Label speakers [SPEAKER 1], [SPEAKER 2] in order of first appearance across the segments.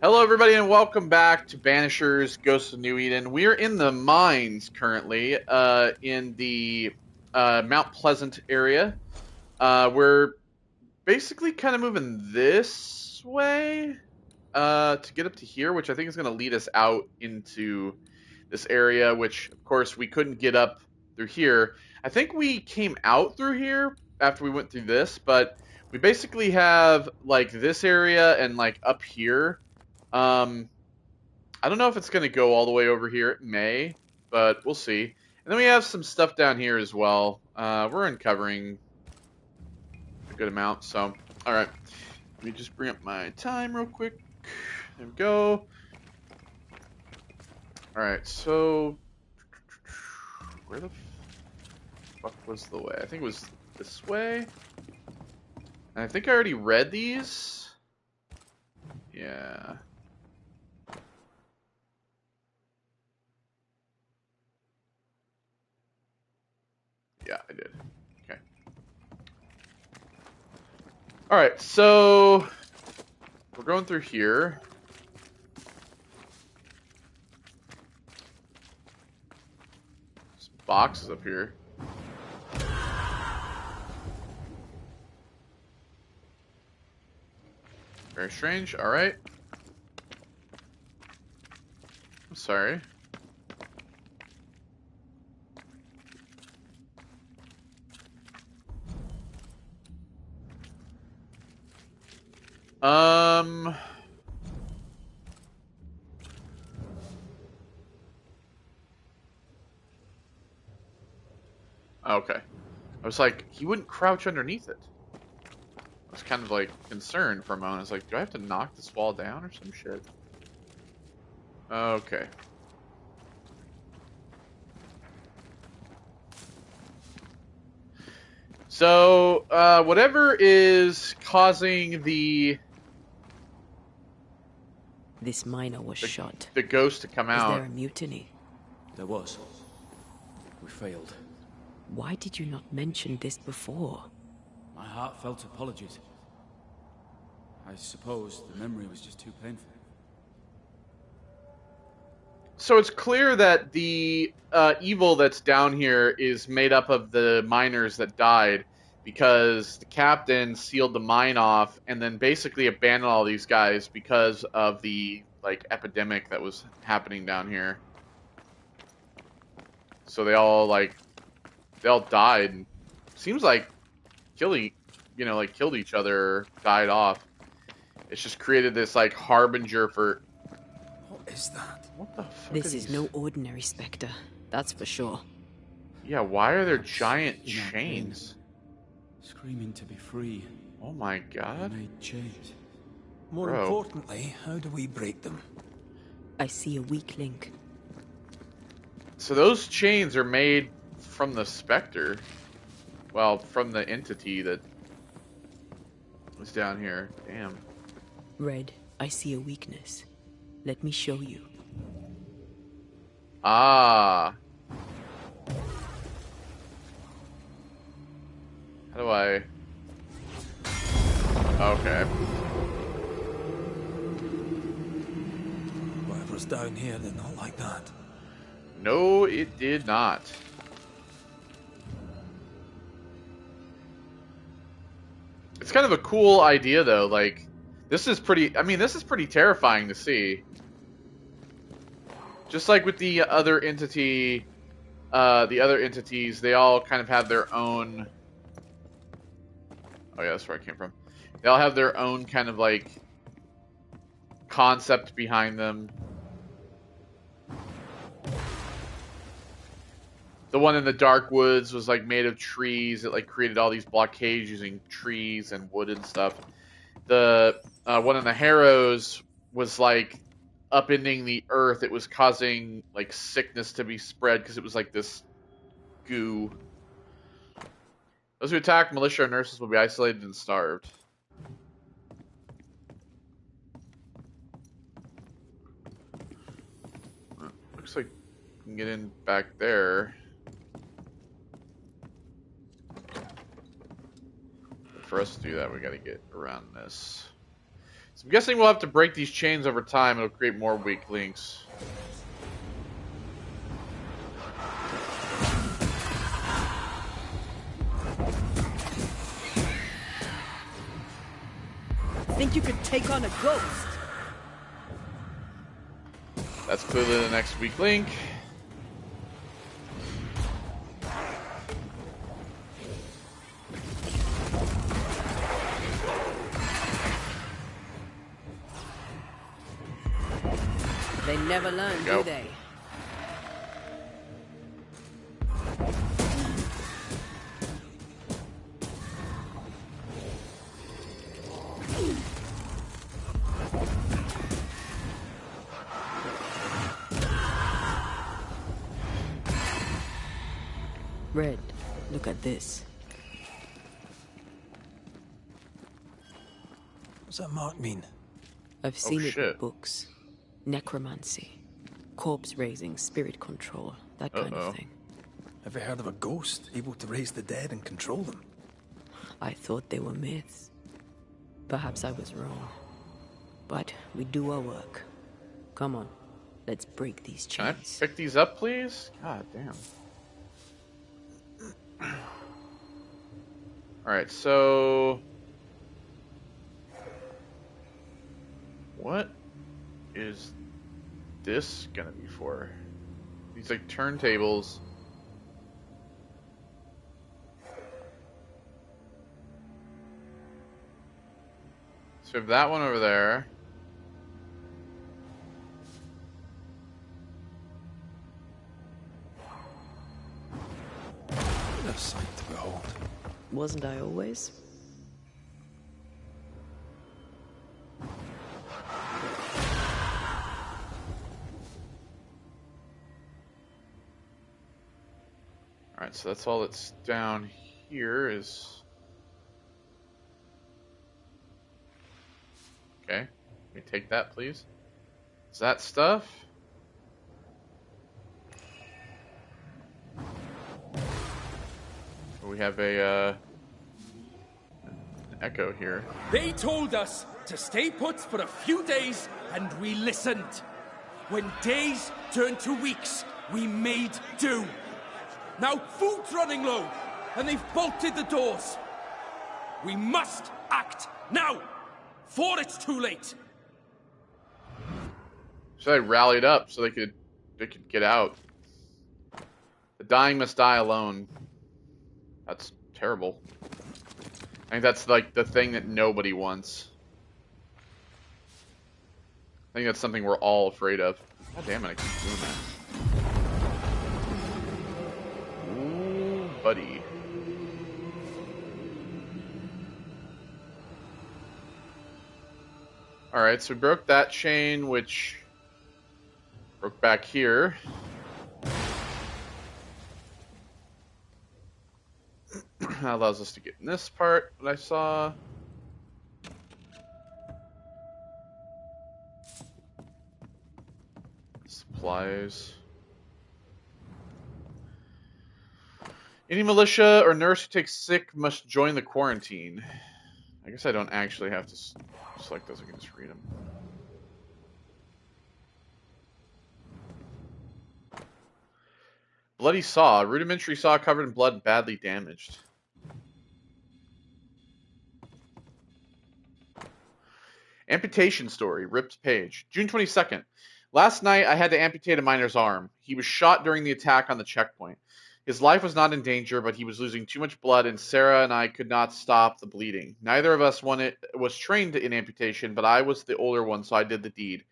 [SPEAKER 1] Hello, everybody, and welcome back to Banishers Ghosts of New Eden. We're in the mines currently, in the Mount Pleasant area. We're basically kind of moving this way to get up to here, which I think is going to lead us out into this area, which, of course, we couldn't get up through here. I think we came out through here after we went through this, but we basically have, like, this area and, like, up here. Um, I don't know if it's going to go all the way over here. It may, but we'll see. And then we have some stuff down here as well. We're uncovering a good amount. So, all right. Let me just bring up my time real quick. There we go. All right. So, where the fuck was the way? I think it was this way. And I think I already read these. Yeah. Yeah, I did. Okay. All right, so we're going through here. Some boxes up here. Very strange. All right. I'm sorry. Okay. I was like, he wouldn't crouch underneath it. I was kind of like concerned for a moment. I was like, do I have to knock this wall down or some shit? Okay. So, whatever is causing
[SPEAKER 2] This miner was shot.
[SPEAKER 1] the ghost to come
[SPEAKER 2] Is
[SPEAKER 1] out.
[SPEAKER 2] there a mutiny?
[SPEAKER 3] There was. We failed.
[SPEAKER 2] Why did you not mention this before?
[SPEAKER 3] My heartfelt apologies. I suppose the memory was just too painful.
[SPEAKER 1] So it's clear that the evil that's down here is made up of the miners that died, because the captain sealed the mine off and then basically abandoned all these guys because of the like epidemic that was happening down here. So they all died. And seems like killed each other, died off. It's just created this like harbinger for.
[SPEAKER 3] What is that?
[SPEAKER 1] What the fuck?
[SPEAKER 2] This is no ordinary specter, that's for sure.
[SPEAKER 1] Yeah, why are there giant
[SPEAKER 3] In our
[SPEAKER 1] chains?
[SPEAKER 3] pain, screaming to be free.
[SPEAKER 1] Oh my god.
[SPEAKER 3] They made chains.
[SPEAKER 4] More
[SPEAKER 1] Bro.
[SPEAKER 4] importantly, how do we break them?
[SPEAKER 2] I see a weak link.
[SPEAKER 1] So those chains are made from the specter. Well, from the entity that was down here. Damn.
[SPEAKER 2] Red, I see a weakness. Let me show you.
[SPEAKER 1] Ah. How do I... Okay.
[SPEAKER 4] Whatever's down here, they're not like that.
[SPEAKER 1] No, it did not. It's kind of a cool idea, though. Like, this is pretty... I mean, this is pretty terrifying to see. Just like with the other entity... the other entities, they all kind of have their own... Oh, yeah, that's where I came from. They all have their own kind of, like, concept behind them. The one in the Dark Woods was, like, made of trees. It, like, created all these blockades using trees and wood and stuff. The one in the Harrows was, like, upending the earth. It was causing, like, sickness to be spread because it was, like, this goo. Those who attack militia or nurses will be isolated and starved. Looks like we can get in back there. For us to do that, we gotta get around this. So I'm guessing we'll have to break these chains over time. It'll create more weak links.
[SPEAKER 2] Think you could take on a ghost?
[SPEAKER 1] That's clearly the next weak link.
[SPEAKER 2] They never learn, do they? Red, look at this.
[SPEAKER 4] What's that mark mean?
[SPEAKER 2] I've seen it in
[SPEAKER 1] shit.
[SPEAKER 2] books. Necromancy. Corpse raising, spirit control, that kind of thing.
[SPEAKER 4] Ever heard of a ghost able to raise the dead and control them?
[SPEAKER 2] I thought they were myths. Perhaps I was wrong. But we do our work. Come on, let's break these
[SPEAKER 1] Can I
[SPEAKER 2] chains.
[SPEAKER 1] pick these up, please? God damn. Alright, so... what is this gonna be for? These, like, turntables. So we have that one over there.
[SPEAKER 4] What a sight to behold.
[SPEAKER 2] Wasn't I always?
[SPEAKER 1] Alright, so that's all that's down here is... okay. Let me take that, please. Is that stuff? We have an echo here.
[SPEAKER 3] They told us to stay put for a few days, and we listened. When days turned to weeks, we made do. Now food's running low, and they've bolted the doors. We must act now, before it's too late.
[SPEAKER 1] So they rallied up so they could get out. The dying must die alone. That's terrible. I think that's like the thing that nobody wants. I think that's something we're all afraid of. God damn it, I keep doing that. Ooh, buddy. Alright, so we broke that chain, which broke back here. That allows us to get in this part that I saw. Supplies. Any militia or nurse who takes sick must join the quarantine. I guess I don't actually have to select those, I can just read them. Bloody saw. Rudimentary saw covered in blood and badly damaged. Amputation story. Ripped page. June 22nd. Last night I had to amputate a miner's arm. He was shot during the attack on the checkpoint. His life was not in danger, but he was losing too much blood, and Sarah and I could not stop the bleeding. Neither of us was trained in amputation, but I was the older one, so I did the deed.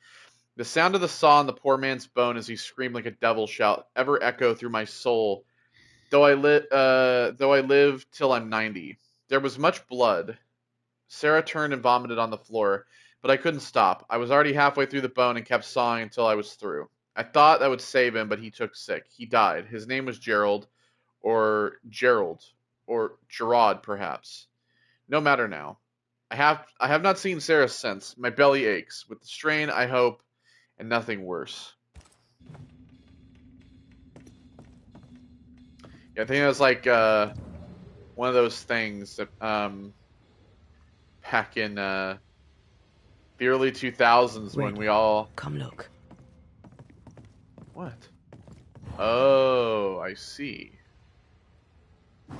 [SPEAKER 1] The sound of the saw on the poor man's bone as he screamed like a devil shout ever echo through my soul, though I live till I'm 90. There was much blood. Sarah turned and vomited on the floor, but I couldn't stop. I was already halfway through the bone and kept sawing until I was through. I thought that would save him, but he took sick. He died. His name was Gerald, or Gerald, or Gerard, perhaps. No matter now. I have not seen Sarah since. My belly aches. With the strain, I hope, and nothing worse. Yeah, I think it was like one of those things that back in The early 2000s when
[SPEAKER 2] Red,
[SPEAKER 1] we all...
[SPEAKER 2] come look.
[SPEAKER 1] What? Oh, I see. Can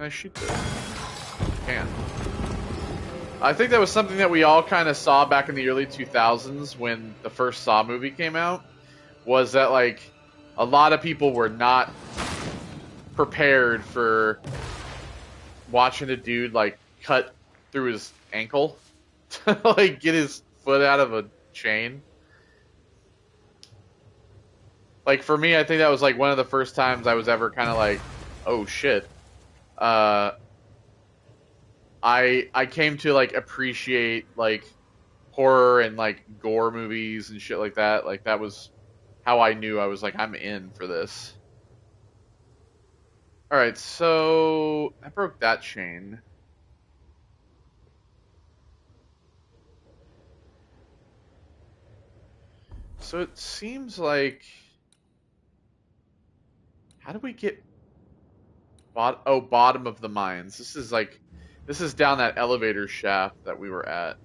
[SPEAKER 1] I shoot this? Can. I think that was something that we all kind of saw back in the early 2000s when the first Saw movie came out, was that, like, a lot of people were not prepared for watching a dude, like, cut through his ankle to, like, get his foot out of a chain. Like, for me, I think that was, like, one of the first times I was ever kind of like, oh, shit. I came to, like, appreciate, like, horror and, like, gore movies and shit like that. Like, that was how I knew I was like, I'm in for this. Alright, so I broke that chain. So it seems like... How do we get... bottom of the mines. This is like... This is down that elevator shaft that we were at.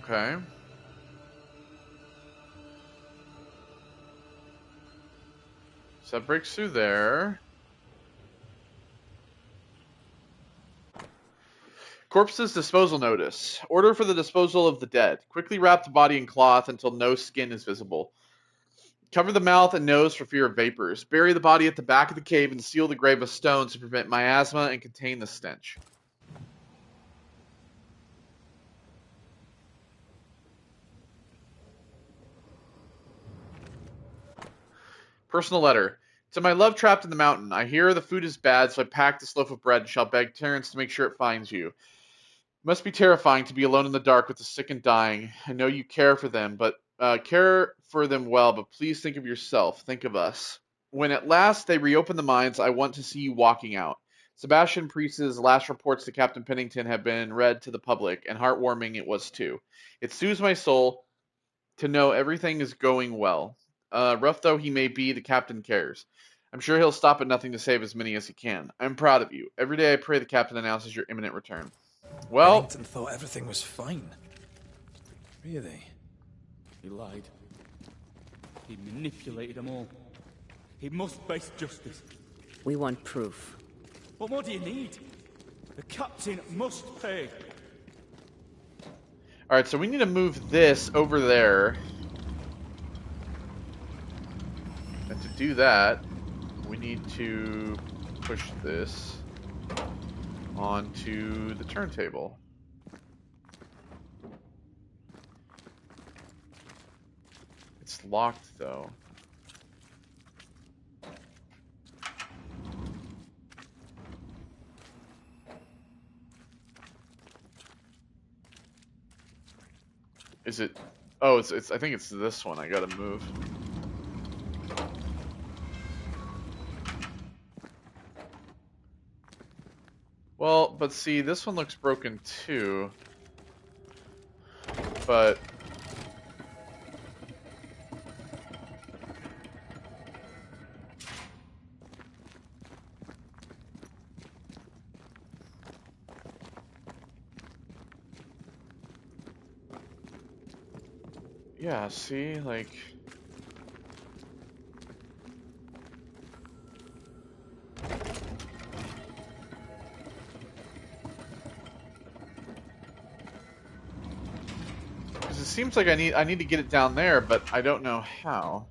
[SPEAKER 1] Okay. So that breaks through there. Corpse's disposal notice. Order for the disposal of the dead. Quickly wrap the body in cloth until no skin is visible. Cover the mouth and nose for fear of vapors. Bury the body at the back of the cave and seal the grave with stones to prevent miasma and contain the stench. Personal letter. To my love trapped in the mountain, I hear the food is bad, so I pack this loaf of bread and shall beg Terence to make sure it finds you. It must be terrifying to be alone in the dark with the sick and dying. I know you care for them, but care for them well, but please think of yourself. Think of us. When at last they reopen the mines, I want to see you walking out. Sebastian Priest's last reports to Captain Pennington have been read to the public, and heartwarming it was too. It soothes my soul to know everything is going well. Rough though he may be, the captain cares. I'm sure he'll stop at nothing to save as many as he can. I'm proud of you. Every day I pray the captain announces your imminent return. Well,
[SPEAKER 4] Pennington thought everything was fine. Really?
[SPEAKER 3] He lied. He manipulated them all. He must face justice.
[SPEAKER 2] We want proof.
[SPEAKER 3] What more do you need? The captain must pay.
[SPEAKER 1] alright, so we need to move this over there. And to do that, we need to push this onto the turntable. It's locked though. Is it? Oh, it's. I think it's this one. I gotta move. Well, but see, this one looks broken too. But yeah, see, like. Because it seems like I need to get it down there, but I don't know how.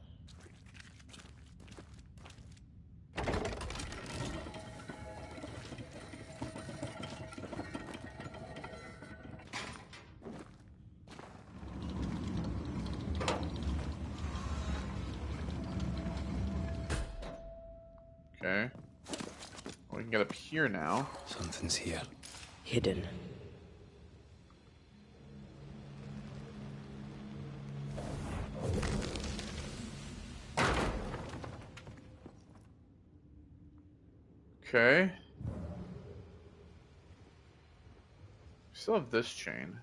[SPEAKER 1] Okay. We can get up here now.
[SPEAKER 4] Something's here.
[SPEAKER 2] Hidden.
[SPEAKER 1] Okay. We still have this chain.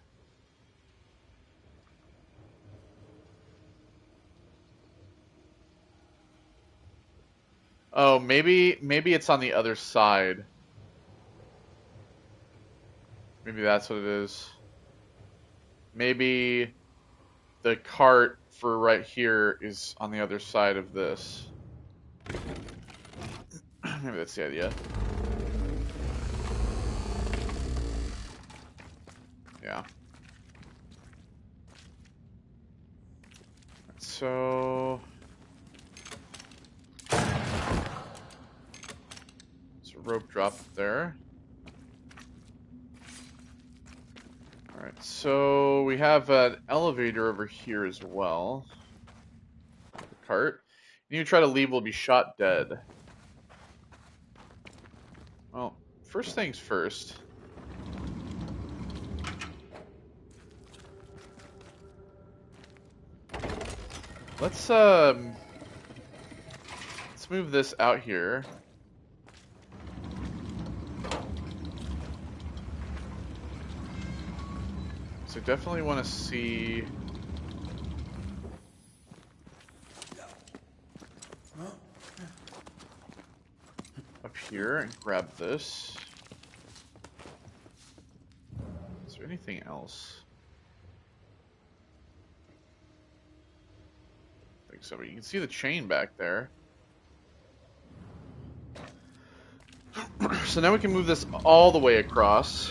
[SPEAKER 1] Oh, maybe it's on the other side. Maybe that's what it is. Maybe the cart for right here is on the other side of this. Maybe that's the idea. Yeah. So it's a rope drop there. Alright, so we have an elevator over here as well. The cart. You try to leave, will be shot dead. Well, first things first. Let's move this out here. So definitely want to see up here and grab this. Is there anything else? I think so, but you can see the chain back there. So now we can move this all the way across.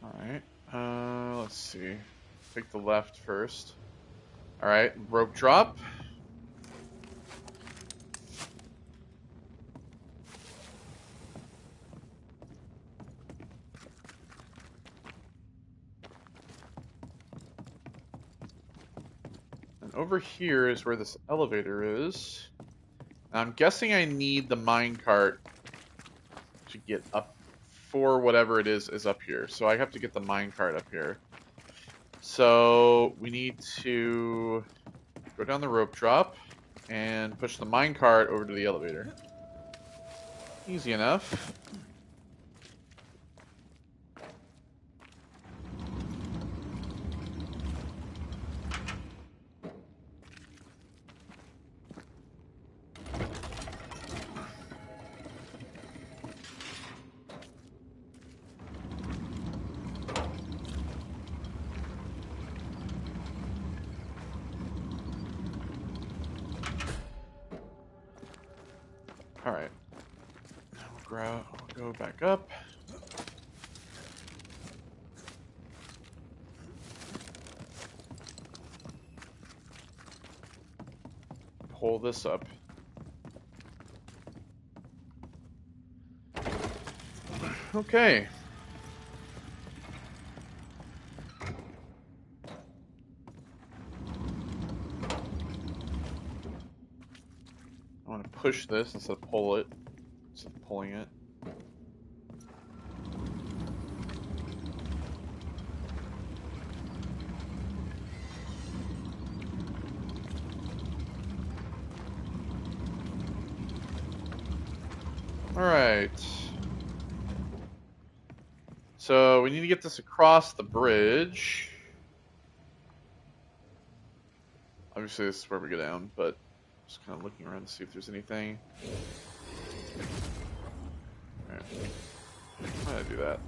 [SPEAKER 1] Alright, let's see. Take the left first. Alright, rope drop. And over here is where this elevator is. Now, I'm guessing I need the minecart to get up for whatever it is up here. So I have to get the minecart up here. So we need to go down the rope drop and push the minecart over to the elevator. Easy enough. Alright. We'll go back up. Pull this up. Okay. I want to push this instead of pull it. Instead of pulling it. Alright. So we need to get this across the bridge. Obviously this is where we go down, but just kind of looking around to see if there's anything. Alright. Why did I do that?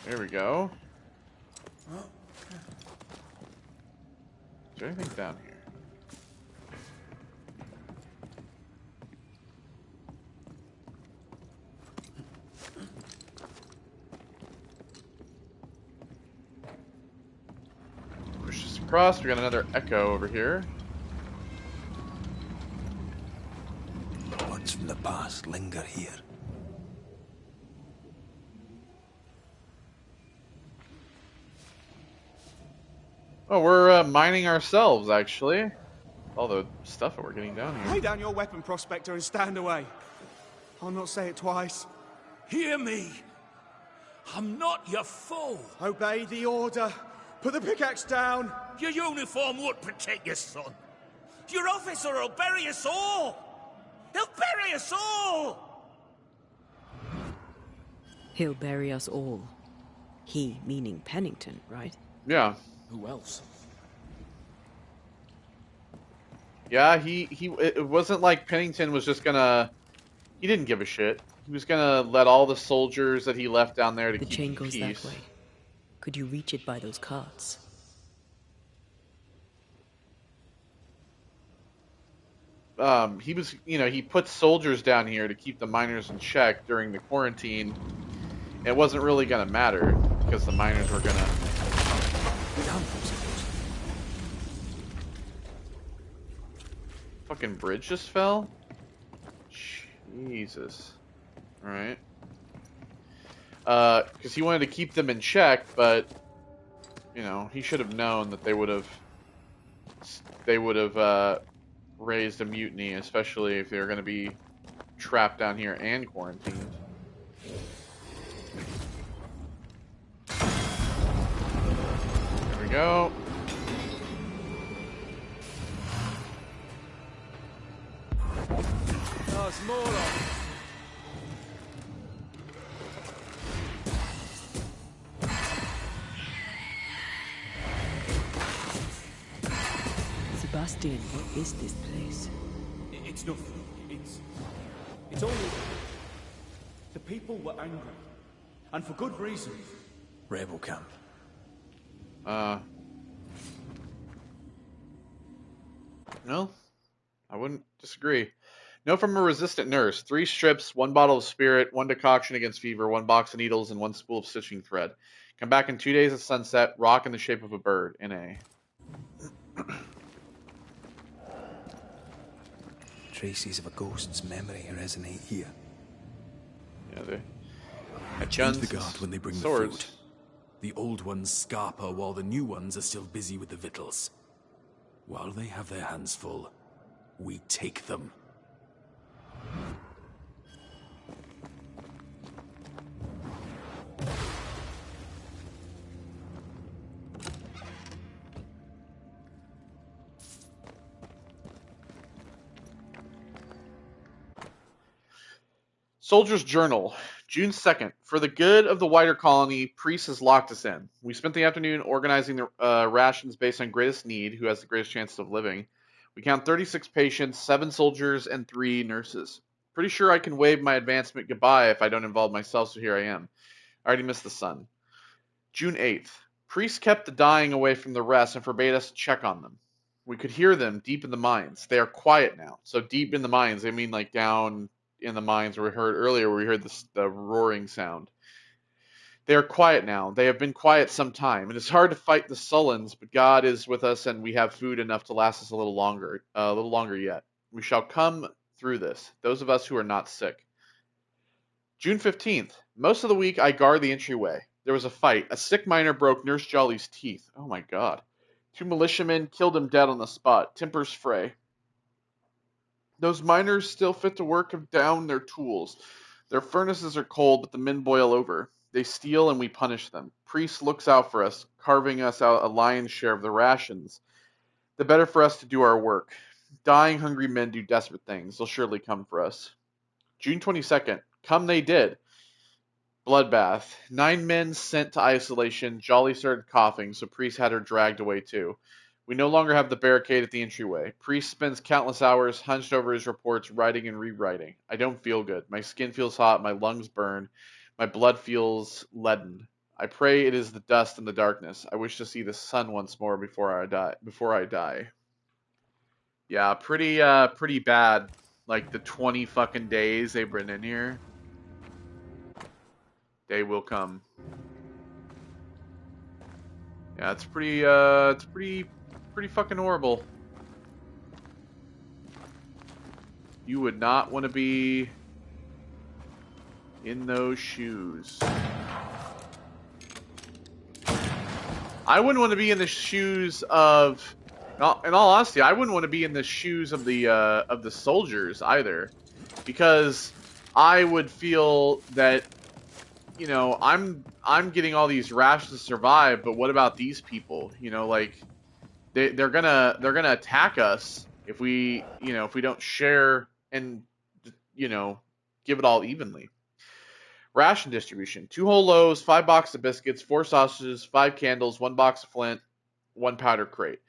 [SPEAKER 1] There we go. Is there anything down here? Push this across. We got another echo over here.
[SPEAKER 4] Words from the past linger here.
[SPEAKER 1] Oh, we're mining ourselves, actually. All the stuff that we're getting down here.
[SPEAKER 5] Lay down your weapon, Prospector, and stand away. I'll not say it twice.
[SPEAKER 3] Hear me. I'm not your foe.
[SPEAKER 5] Obey the order. Put the pickaxe down.
[SPEAKER 3] Your uniform won't protect your son. Your officer will bury us all. He'll bury us all.
[SPEAKER 2] He'll bury us all. He meaning Pennington, right?
[SPEAKER 1] Yeah.
[SPEAKER 4] Who else?
[SPEAKER 1] Yeah, it wasn't like Pennington was just gonna... He didn't give a shit. He was gonna let all the soldiers that he left down there to
[SPEAKER 2] The
[SPEAKER 1] keep
[SPEAKER 2] chain
[SPEAKER 1] the
[SPEAKER 2] goes
[SPEAKER 1] peace.
[SPEAKER 2] that way. Could you reach it by those carts?
[SPEAKER 1] He was, he put soldiers down here to keep the miners in check during the quarantine. It wasn't really gonna matter because the miners were gonna... Fucking bridge just fell? Jesus. Alright. Because he wanted to keep them in check, but, he should have known that they would have raised a mutiny, especially if they were going to be trapped down here and quarantined. There we go.
[SPEAKER 5] Oh, it's more of.
[SPEAKER 2] Sebastian, what is this place?
[SPEAKER 5] It's nothing. It's only. The people were angry. And for good reason.
[SPEAKER 4] Rebel camp.
[SPEAKER 1] No, I wouldn't disagree. No from a resistant nurse. 3 strips, 1 bottle of spirit, 1 decoction against fever, 1 box of needles, and 1 spool of stitching thread. Come back in 2 days at sunset. Rock in the shape of a bird. N.A.
[SPEAKER 4] Traces of a ghost's memory resonate here.
[SPEAKER 1] Yeah, they...
[SPEAKER 6] I change
[SPEAKER 1] Guns,
[SPEAKER 6] the guard when they bring
[SPEAKER 1] swords.
[SPEAKER 6] the food. The old ones scarper while the new ones are still busy with the victuals. While they have their hands full, we take them.
[SPEAKER 1] Soldier's Journal, June 2nd. For the good of the wider colony, Priest has locked us in. We spent the afternoon organizing the rations based on greatest need, who has the greatest chance of living. We count 36 patients, 7 soldiers, and 3 nurses. Pretty sure I can wave my advancement goodbye if I don't involve myself, so here I am. I already missed the sun. June 8th. Priest kept the dying away from the rest and forbade us to check on them. We could hear them deep in the mines. They are quiet now. So deep in the mines, they mean like down in the mines where we heard earlier, where we heard the roaring sound. They are quiet now. They have been quiet some time. It is hard to fight the Sullens, but God is with us, and we have food enough to last us a little longer yet. We shall come through this. Those of us who are not sick. June 15th. Most of the week, I guard the entryway. There was a fight. A sick miner broke Nurse Jolly's teeth. Oh my God. 2 militiamen killed him dead on the spot. Tempers fray. Those miners still fit to work have down their tools. Their furnaces are cold, but the men boil over. They steal and we punish them. Priest looks out for us, carving us out a lion's share of the rations. The better for us to do our work. Dying, hungry men do desperate things. They'll surely come for us. June 22nd. Come they did. Bloodbath. 9 men sent to isolation. Jolly started coughing, so Priest had her dragged away too. We no longer have the barricade at the entryway. Priest spends countless hours hunched over his reports, writing and rewriting. I don't feel good. My skin feels hot, my lungs burn, my blood feels leaden. I pray it is the dust and the darkness. I wish to see the sun once more before I die. Yeah, pretty bad. Like the 20 fucking days they've been in here. Day will come. Yeah, it's pretty fucking horrible. You would not want to be in those shoes. I wouldn't want to be in the shoes of, in all honesty, I wouldn't want to be in the shoes of the soldiers either, because I would feel that, you know, I'm getting all these rations to survive, but what about these people? You know, like they're gonna attack us if we, you know, if we don't share and, you know, give it all evenly. Ration distribution: 2 whole loaves, 5 boxes of biscuits, 4 sausages, 5 candles, 1 box of flint, 1 powder crate.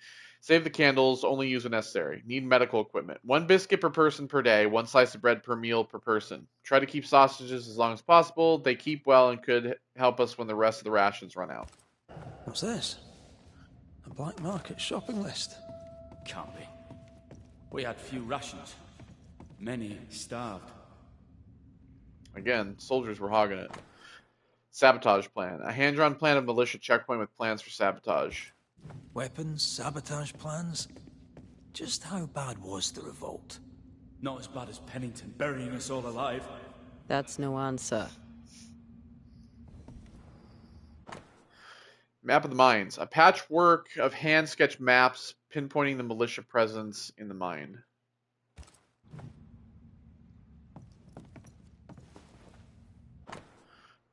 [SPEAKER 1] Save the candles, only use when necessary. Need medical equipment: 1 biscuit per person per day, 1 slice of bread per meal per person. Try to keep sausages as long as possible. They keep well and could help us when the rest of the rations run out.
[SPEAKER 4] What's this? A black market shopping list.
[SPEAKER 5] Can't be. We had few rations. Many starved.
[SPEAKER 1] Again, soldiers were hogging it. Sabotage plan: a hand-drawn plan of militia checkpoint with plans for sabotage.
[SPEAKER 4] Weapons, sabotage plans. Just how bad was the revolt?
[SPEAKER 5] Not as bad as Pennington burying us all alive.
[SPEAKER 2] That's no answer.
[SPEAKER 1] Map of the mines: a patchwork of hand-sketched maps pinpointing the militia presence in the mine.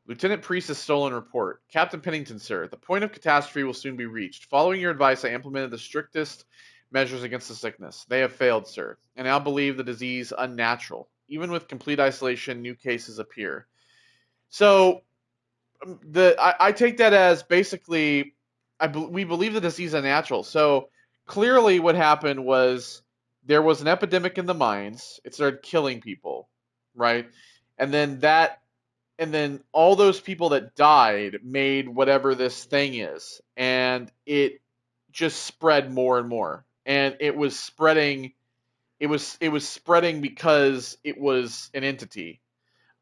[SPEAKER 1] Lieutenant Priest's stolen report. Captain Pennington, sir, the point of catastrophe will soon be reached. Following your advice, I implemented the strictest measures against the sickness. They have failed, sir, and now believe the disease unnatural. Even with complete isolation, new cases appear. So, I take that as basically, we believe the disease unnatural. So, clearly what happened was there was an epidemic in the mines. It started killing people, right? And then all those people that died made whatever this thing is, and it just spread more and more, and it was spreading because it was an entity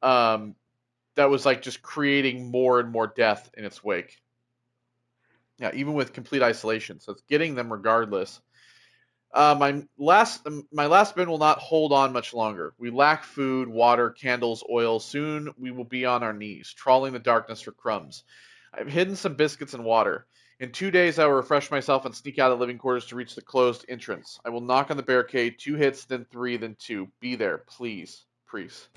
[SPEAKER 1] that was like just creating more and more death in its wake. Yeah, even with complete isolation, so it's getting them regardless. My last bin will not hold on much longer. We lack food, water, candles, oil. Soon we will be on our knees, trawling the darkness for crumbs. I've hidden some biscuits and water. In 2 days I will refresh myself and sneak out of the living quarters to reach the closed entrance. I will knock on the barricade. 2 hits, then 3, then 2. Be there, please, Priest.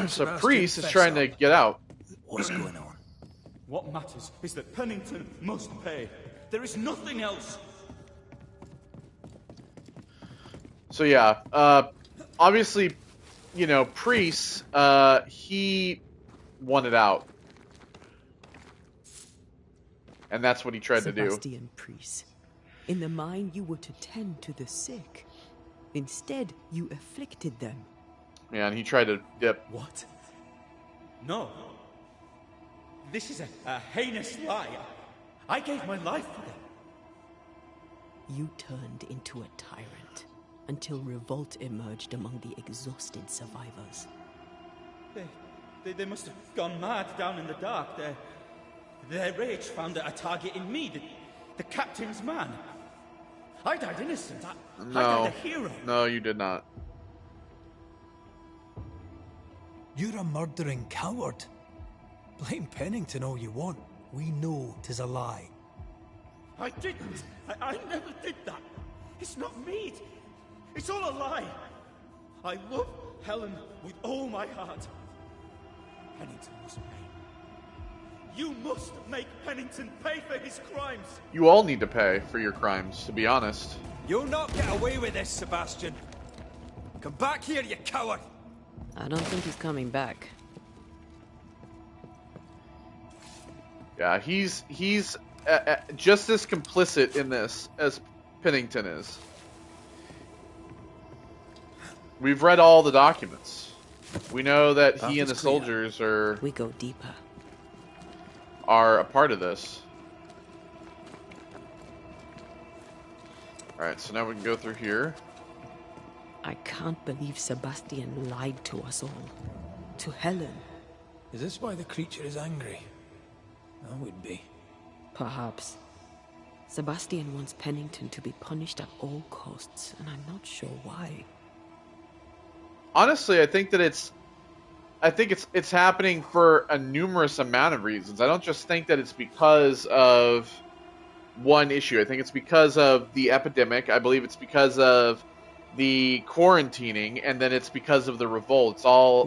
[SPEAKER 1] So Priest is trying to get out.
[SPEAKER 4] What's going on?
[SPEAKER 5] What matters is that Pennington must pay. There is nothing else.
[SPEAKER 1] So yeah, obviously, you know, Priest, he wanted out. And that's what he tried to do.
[SPEAKER 2] Sebastian Priest, in the mine you were to tend to the sick. Instead, you afflicted them.
[SPEAKER 1] Yeah, and he tried to dip.
[SPEAKER 5] What? No. This is a heinous lie. I gave my life for them.
[SPEAKER 2] You turned into a tyrant until revolt emerged among the exhausted survivors.
[SPEAKER 5] They must have gone mad down in the dark. Their rage found a target in me, the captain's man. I died innocent. I died a hero.
[SPEAKER 1] No, you did not.
[SPEAKER 4] You're a murdering coward. Blame Pennington all you want. We know 'tis a lie.
[SPEAKER 5] I didn't. I never did that. It's not me. It's all a lie. I love Helen with all my heart. Pennington must pay. You must make Pennington pay for his crimes.
[SPEAKER 1] You all need to pay for your crimes, to be honest.
[SPEAKER 7] You'll not get away with this, Sebastian. Come back here, you coward!
[SPEAKER 2] I don't think he's coming back.
[SPEAKER 1] Yeah, he's just as complicit in this as Pennington is. We've read all the documents. We know that he and the soldiers
[SPEAKER 2] We go deeper.
[SPEAKER 1] are a part of this. Alright, so now we can go through here.
[SPEAKER 2] I can't believe Sebastian lied to us all. To Helen.
[SPEAKER 4] Is this why the creature is angry? I would be.
[SPEAKER 2] Perhaps. Sebastian wants Pennington to be punished at all costs, and I'm not sure why.
[SPEAKER 1] Honestly, I think it's happening for a numerous amount of reasons. I don't just think that it's because of one issue. I think it's because of the epidemic. I believe it's because of the quarantining, and then it's because of the revolt.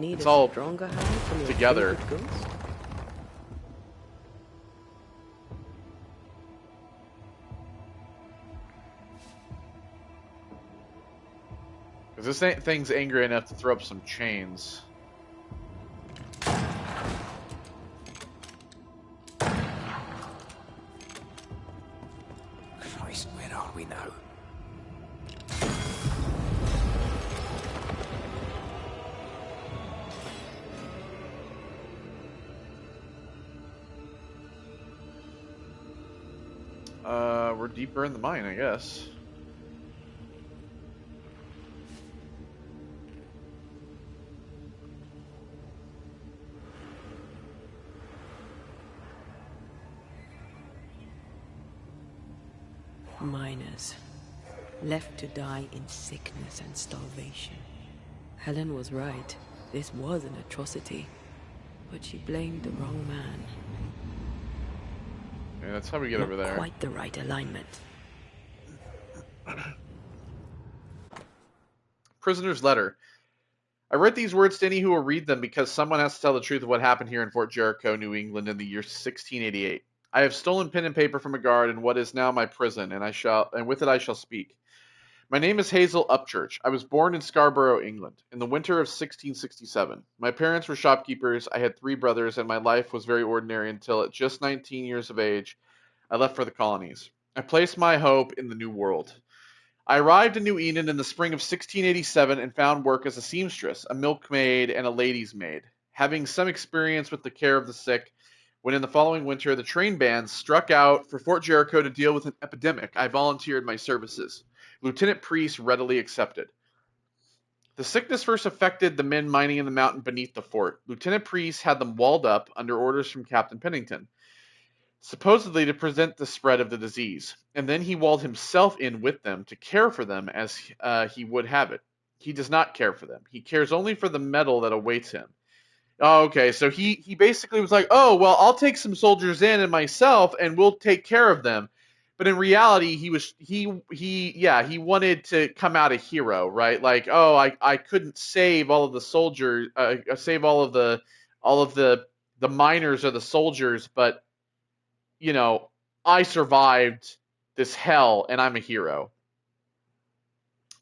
[SPEAKER 2] Need
[SPEAKER 1] It's
[SPEAKER 2] a
[SPEAKER 1] all
[SPEAKER 2] stronger hand from your
[SPEAKER 1] together.
[SPEAKER 2] favorite ghost?
[SPEAKER 1] Because this thing's angry enough to throw up some chains.
[SPEAKER 7] Christ, where are we now?
[SPEAKER 1] We're deeper in the mine, I guess.
[SPEAKER 2] Miners, left to die in sickness and starvation. Helen was right. This was an atrocity. But she blamed the wrong man.
[SPEAKER 1] Yeah, that's how we get
[SPEAKER 2] Not
[SPEAKER 1] over there.
[SPEAKER 2] quite the right alignment.
[SPEAKER 1] Prisoner's letter. I write these words to any who will read them because someone has to tell the truth of what happened here in Fort Jericho, New England in the year 1688. I have stolen pen and paper from a guard in what is now my prison, and with it I shall speak. My name is Hazel Upchurch. I was born in Scarborough, England, in the winter of 1667. My parents were shopkeepers, I had 3 brothers, and my life was very ordinary until at just 19 years of age, I left for the colonies. I placed my hope in the New World. I arrived in New Eden in the spring of 1687 and found work as a seamstress, a milkmaid, and a lady's maid. Having some experience with the care of the sick, when in the following winter the train bands struck out for Fort Jericho to deal with an epidemic, I volunteered my services. Lieutenant Priest readily accepted. The sickness first affected the men mining in the mountain beneath the fort. Lieutenant Priest had them walled up under orders from Captain Pennington, supposedly to prevent the spread of the disease, and then he walled himself in with them to care for them as he would have it. He does not care for them. He cares only for the medal that awaits him. Oh, okay, so he basically was like, oh, well, I'll take some soldiers in and myself, and we'll take care of them. But in reality, he wanted to come out a hero, right? Like, oh, I couldn't save all of the soldiers, save all of the miners or the soldiers, but you know, I survived this hell and I'm a hero.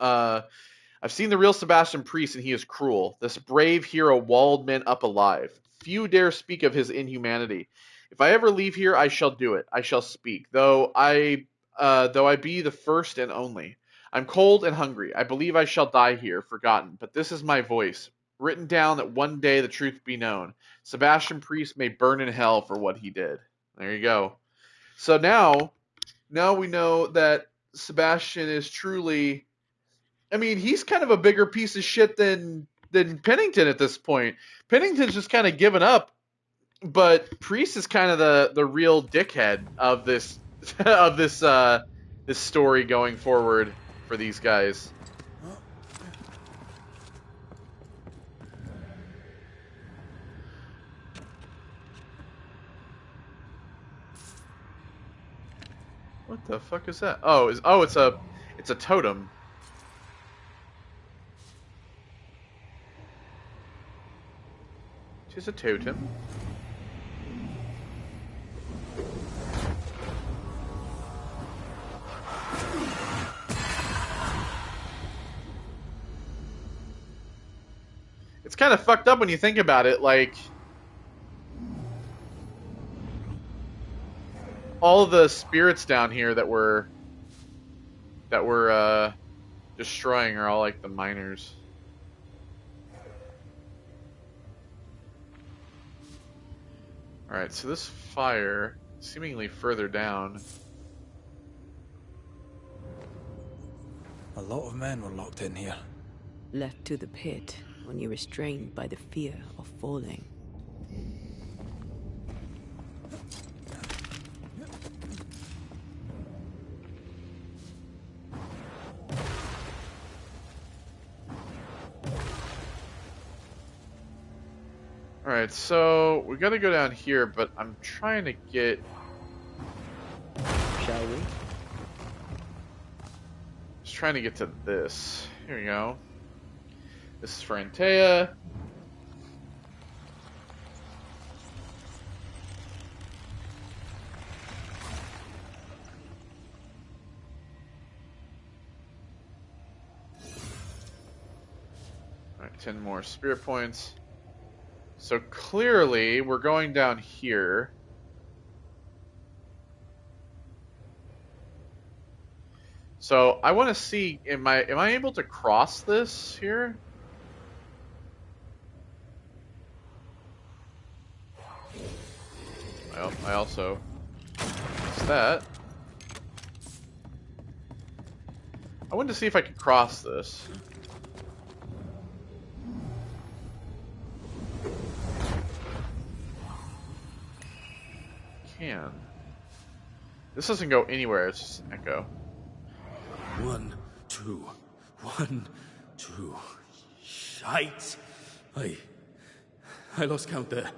[SPEAKER 1] I've seen the real Sebastian Priest and he is cruel. This brave hero walled men up alive. Few dare speak of his inhumanity. If I ever leave here, I shall do it. I shall speak, though I be the first and only. I'm cold and hungry. I believe I shall die here, forgotten. But this is my voice, written down that one day the truth be known. Sebastian Priest may burn in hell for what he did. There you go. So now we know that Sebastian is truly, I mean, he's kind of a bigger piece of shit than Pennington at this point. Pennington's just kind of given up, but Priest is kind of the real dickhead of this of this story going forward for these guys. What the fuck is that? It's a totem. It is a totem. It's kind of fucked up when you think about it, like all of the spirits down here that we're destroying are all like the miners. Alright, so this fire, seemingly further down.
[SPEAKER 4] A lot of men were locked in here.
[SPEAKER 2] Left to the pit, only restrained by the fear of falling.
[SPEAKER 1] Alright, so we gotta go down here, but I'm trying to get...
[SPEAKER 2] Shall shall we?
[SPEAKER 1] Just trying to get to this. Here we go. This is for Antea. Alright, 10 more spirit points. So clearly, we're going down here. So I want to see, am I able to cross this here? Well, I also missed that. I wanted to see if I could cross this. Can. This doesn't go anywhere, it's just an echo.
[SPEAKER 6] 1, 2, 1, 2. Shite! I lost count there.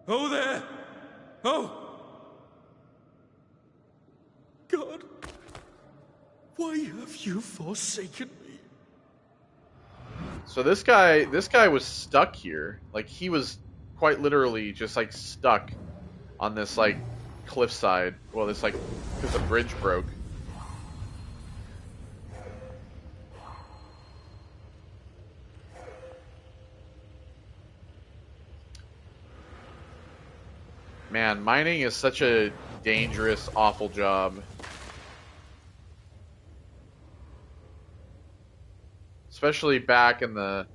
[SPEAKER 6] Oh, there! Oh! God! Why have you forsaken me?
[SPEAKER 1] So this guy was stuck here. Like, he was quite literally just, like, stuck on this, like, cliffside. Well, this, like, because the bridge broke. Man, mining is such a dangerous, awful job. Especially back in the,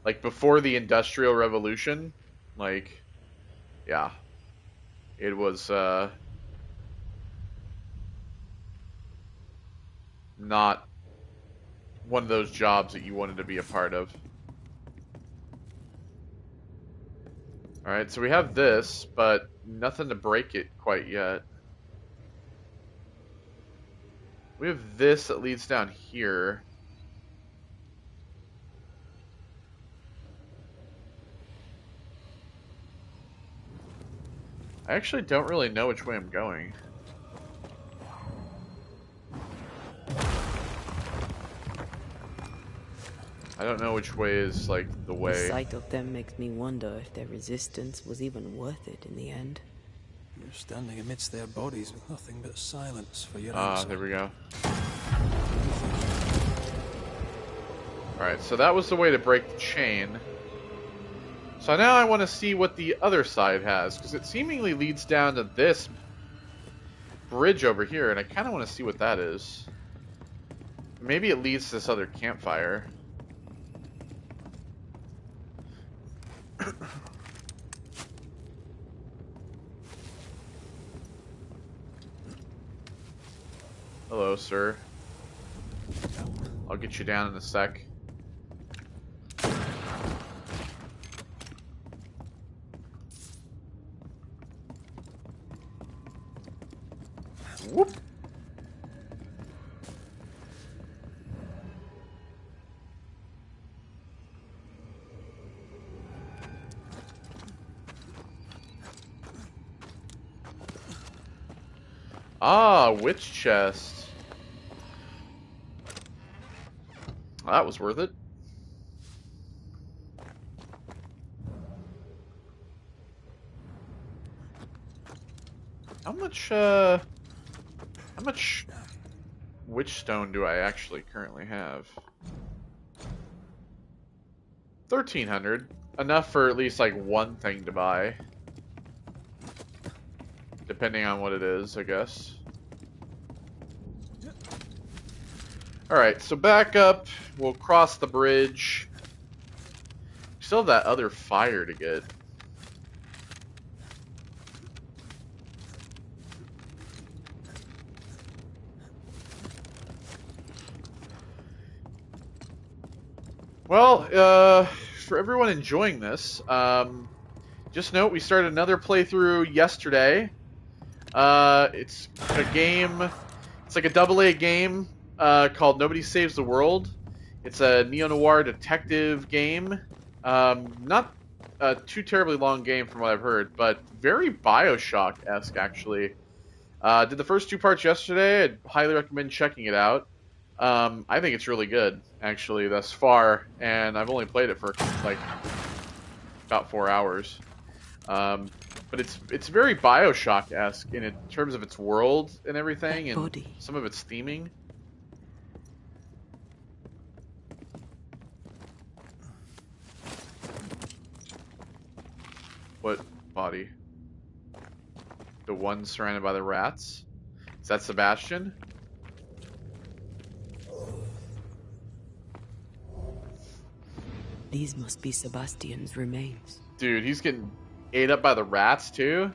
[SPEAKER 1] like, before the Industrial Revolution. Like, yeah. It was, not one of those jobs that you wanted to be a part of. Alright, so we have this, but nothing to break it quite yet. We have this that leads down here. I actually don't really know which way I'm going. I don't know which way is, like, the way.
[SPEAKER 2] The sight of them makes me wonder if their resistance was even worth it in the end.
[SPEAKER 4] You're standing amidst their bodies with nothing but silence for your
[SPEAKER 1] Ah,
[SPEAKER 4] answer.
[SPEAKER 1] there we go. Alright, so that was the way to break the chain. So now I want to see what the other side has, because it seemingly leads down to this bridge over here, and I kind of want to see what that is. Maybe it leads to this other campfire. Hello, sir. I'll get you down in a sec. Whoop. Ah, witch chest. That was worth it. How much witch stone do I actually currently have? 1,300. Enough for at least, like, one thing to buy. Depending on what it is, I guess. Alright, so back up. We'll cross the bridge. Still have that other fire to get. Well, for everyone enjoying this, just note we started another playthrough yesterday. It's a game, it's like a AA game called Nobody Saves the World. It's a neo-noir detective game. Not a too terribly long game from what I've heard, but very Bioshock-esque, actually. Did the first 2 parts yesterday. I'd highly recommend checking it out. I think it's really good, actually, thus far, and I've only played it for like about 4 hours. But it's very Bioshock-esque in terms of its world and everything,
[SPEAKER 2] That
[SPEAKER 1] and
[SPEAKER 2] body.
[SPEAKER 1] some of its theming. What body? The one surrounded by the rats? Is that Sebastian?
[SPEAKER 2] These must be Sebastian's remains.
[SPEAKER 1] Dude, he's getting ate up by the rats too?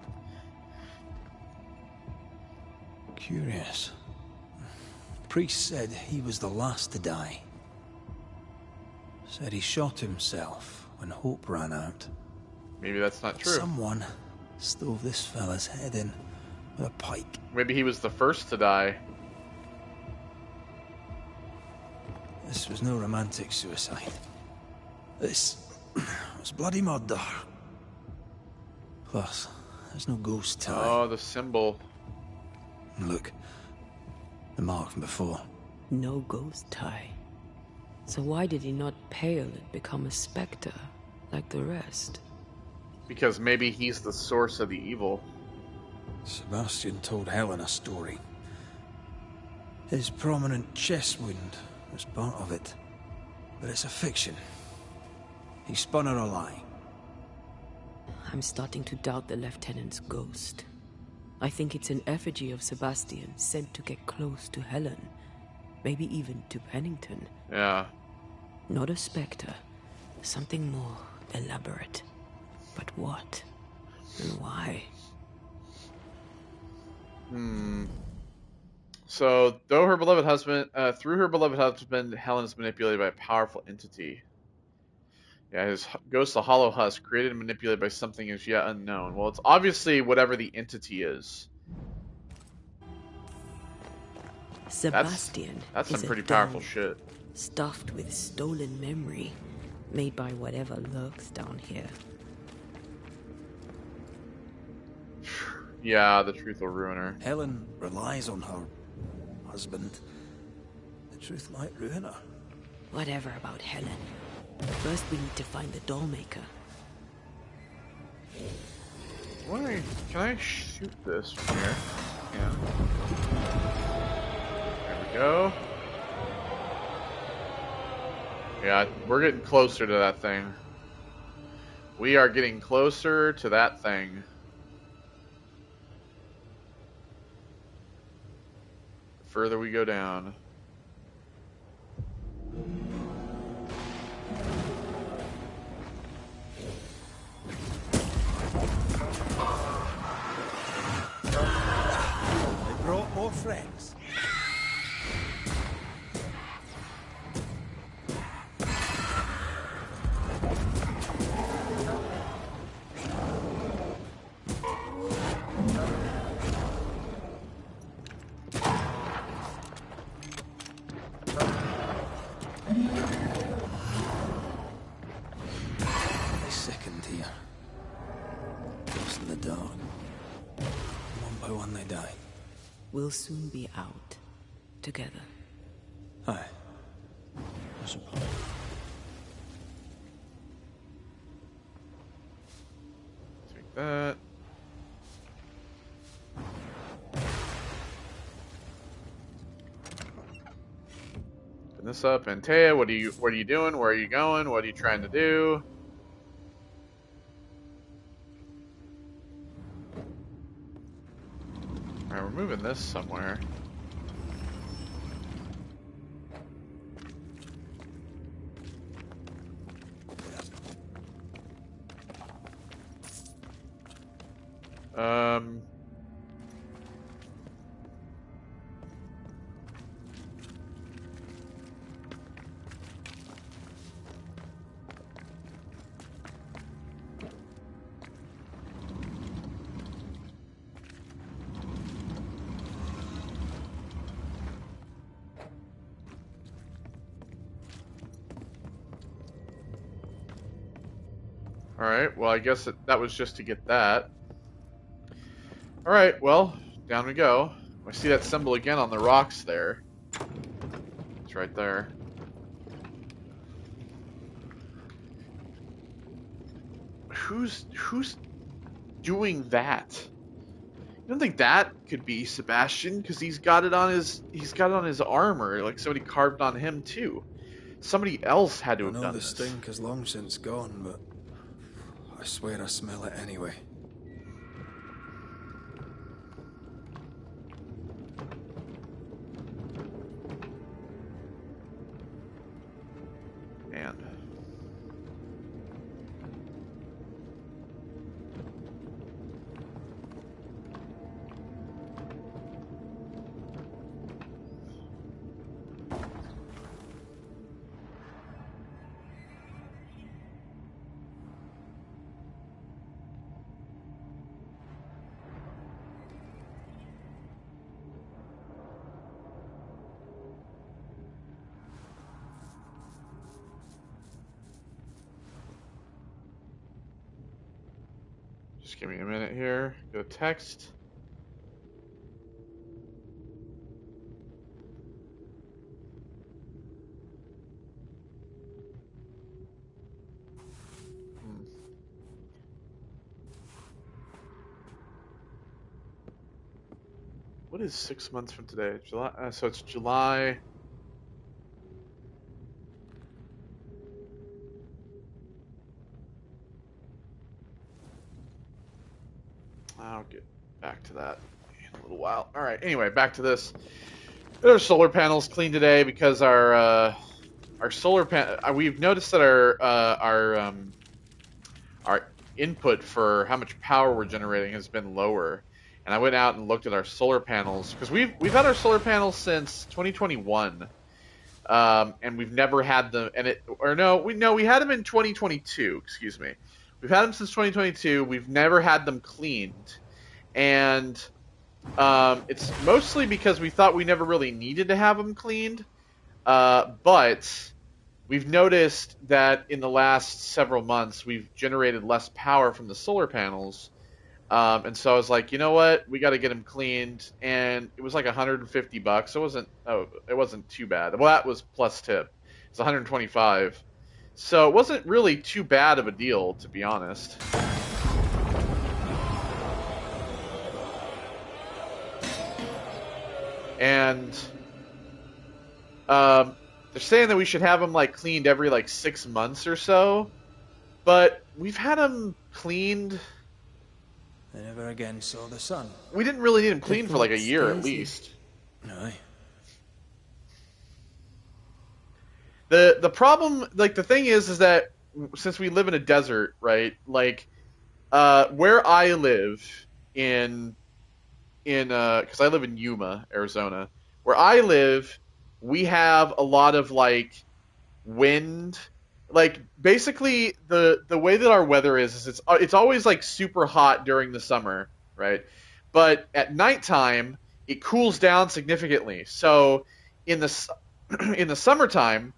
[SPEAKER 4] Curious. Priest said he was the last to die. Said he shot himself when hope ran out.
[SPEAKER 1] Maybe that's not true.
[SPEAKER 4] Someone stove this fella's head in with a pike.
[SPEAKER 1] Maybe he was the first to die.
[SPEAKER 4] This was no romantic suicide. This was bloody murder. Plus, there's no ghost tie.
[SPEAKER 1] Oh, the symbol.
[SPEAKER 4] Look, the mark from before.
[SPEAKER 2] No ghost tie. So why did he not pale and become a specter like the rest?
[SPEAKER 1] Because maybe he's the source of the evil.
[SPEAKER 4] Sebastian told Helen a story. His prominent chest wound was part of it. But it's a fiction. He spun her a lie.
[SPEAKER 2] I'm starting to doubt the lieutenant's ghost. I think it's an effigy of Sebastian sent to get close to Helen. Maybe even to Pennington.
[SPEAKER 1] Yeah.
[SPEAKER 2] Not a specter. Something more elaborate. But what? And why?
[SPEAKER 1] So, through her beloved husband, Helen is manipulated by a powerful entity. Yeah, his ghost, the hollow husk, created and manipulated by something as yet unknown. Well, it's obviously whatever the entity is.
[SPEAKER 2] Sebastian
[SPEAKER 1] That's
[SPEAKER 2] is
[SPEAKER 1] some
[SPEAKER 2] a
[SPEAKER 1] pretty powerful
[SPEAKER 2] doll
[SPEAKER 1] shit.
[SPEAKER 2] stuffed with stolen memory, made by whatever lurks down here.
[SPEAKER 1] Yeah, the truth will ruin her.
[SPEAKER 4] Helen relies on her husband. The truth might ruin her.
[SPEAKER 2] Whatever about Helen. First we need to find the doll maker.
[SPEAKER 1] Can I shoot this from here? Yeah. There we go. Yeah, we're getting closer to that thing. We are getting closer to that thing. The further we go down.
[SPEAKER 4] They brought more friends. They sickened here. Lost in the dark. One by one they died.
[SPEAKER 2] We'll soon be out. Together.
[SPEAKER 4] Aye. I suppose.
[SPEAKER 1] Take that. Open this up. Antea, what are you doing? Where are you going? What are you trying to do? Alright, we're moving this somewhere. Um... Alright, well I guess that was just to get that. Alright, well, down we go. I see that symbol again on the rocks there. It's right there. Who's doing that? You don't think that could be Sebastian? Because he's got it on his armor, like somebody carved on him too. Somebody else had to
[SPEAKER 4] I
[SPEAKER 1] have
[SPEAKER 4] know
[SPEAKER 1] done
[SPEAKER 4] the
[SPEAKER 1] this.
[SPEAKER 4] stink has long since gone, but I swear I smell it anyway.
[SPEAKER 1] And just give me a minute here. Go text. What is 6 months from today? July. So it's July. I'll get back to that in a little while. All right. Anyway, back to this. Our solar panels clean today because our solar panel. We've noticed that our input for how much power we're generating has been lower. And I went out and looked at our solar panels because we've had our solar panels since 2021, and we've never had them. We had them in 2022. Excuse me, we've had them since 2022. We've never had them cleaned, and it's mostly because we thought we never really needed to have them cleaned. But we've noticed that in the last several months we've generated less power from the solar panels. And so I was like, you know what? We got to get them cleaned, and it was like $150. It wasn't too bad. Well, that was plus tip. It's 125. So it wasn't really too bad of a deal, to be honest. And they're saying that we should have them like cleaned every like 6 months or so, but we've had them cleaned.
[SPEAKER 4] They never again saw the sun.
[SPEAKER 1] We didn't really need them cleaned for like a year at least.
[SPEAKER 4] Aye.
[SPEAKER 1] The problem, like the thing is that since we live in a desert, right? Like, where I live in because I live in Yuma, Arizona. Where I live, we have a lot of like wind. Like basically the way that our weather is it's always like super hot during the summer, right? But at nighttime it cools down significantly. So in the in the summertime,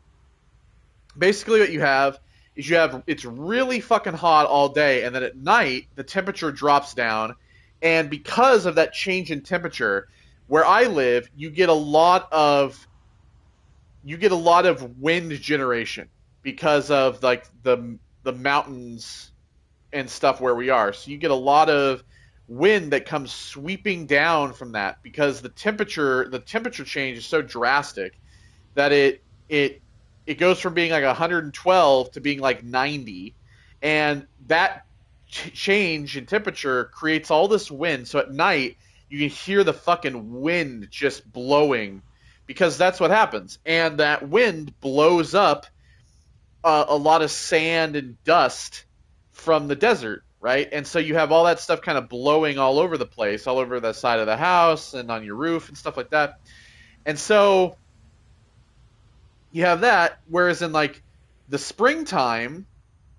[SPEAKER 1] basically what you have is it's really fucking hot all day, and then at night the temperature drops down, and because of that change in temperature, where I live, you get a lot of wind generation because of like the mountains and stuff where we are. So you get a lot of wind that comes sweeping down from that because the temperature change is so drastic that it goes from being like 112 to being like 90, and that change in temperature creates all this wind. So at night you can hear the fucking wind just blowing because that's what happens, and that wind blows up a lot of sand and dust from the desert, right? And so you have all that stuff kind of blowing all over the place, all over the side of the house and on your roof and stuff like that. And so you have that, whereas in like the springtime,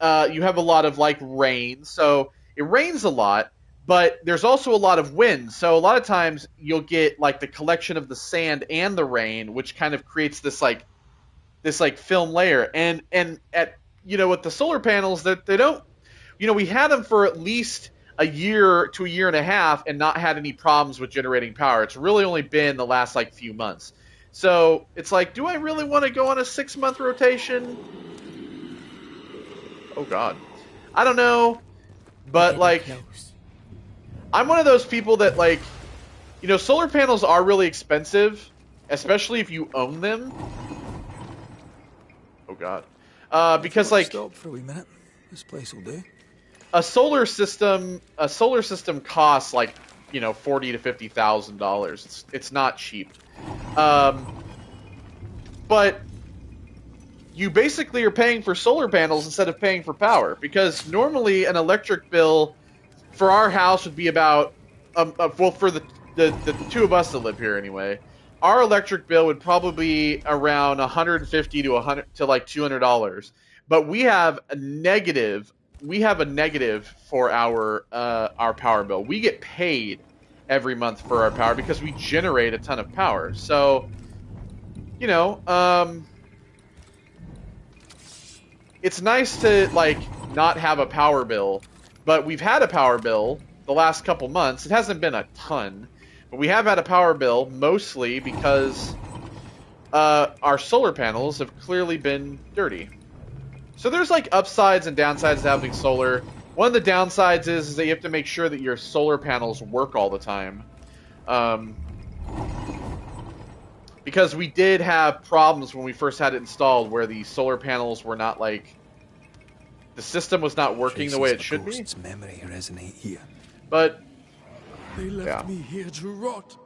[SPEAKER 1] you have a lot of like rain. So it rains a lot, but there's also a lot of wind. So a lot of times you'll get like the collection of the sand and the rain, which kind of creates this film layer. And at with the solar panels, that they don't, we had them for at least a year to a year and a half and not had any problems with generating power. It's really only been the last like few months. So it's like, do I really want to go on a 6-month rotation? Oh God, I don't know.
[SPEAKER 2] We're
[SPEAKER 1] But
[SPEAKER 2] getting
[SPEAKER 1] like,
[SPEAKER 2] close.
[SPEAKER 1] I'm one of those people that like, solar panels are really expensive, especially if you own them. Oh God,
[SPEAKER 4] If you
[SPEAKER 1] because
[SPEAKER 4] want to
[SPEAKER 1] like
[SPEAKER 4] stop for a wee minute, this place will do.
[SPEAKER 1] a solar system costs like $40,000 to $50,000. It's not cheap. Um, but you basically are paying for solar panels instead of paying for power, because normally an electric bill for our house would be about well, for the two of us that live here anyway, our electric bill would probably be around 150 to 100 to like $200. But we have a negative for our power bill. We get paid every month for our power because we generate a ton of power. So, you know, it's nice to like not have a power bill, but we've had a power bill the last couple months. It hasn't been a ton, but we have had a power bill mostly because our solar panels have clearly been dirty. So there's like upsides and downsides to having solar. One of the downsides is that you have to make sure that your solar panels work all the time. Um, because we did have problems when we first had it installed where the solar panels were not like the system was not working the way
[SPEAKER 4] Traces
[SPEAKER 1] it
[SPEAKER 4] of a
[SPEAKER 1] should be.
[SPEAKER 4] ghost's memory resonate here.
[SPEAKER 1] But
[SPEAKER 6] They left
[SPEAKER 1] yeah,
[SPEAKER 6] me here to rot.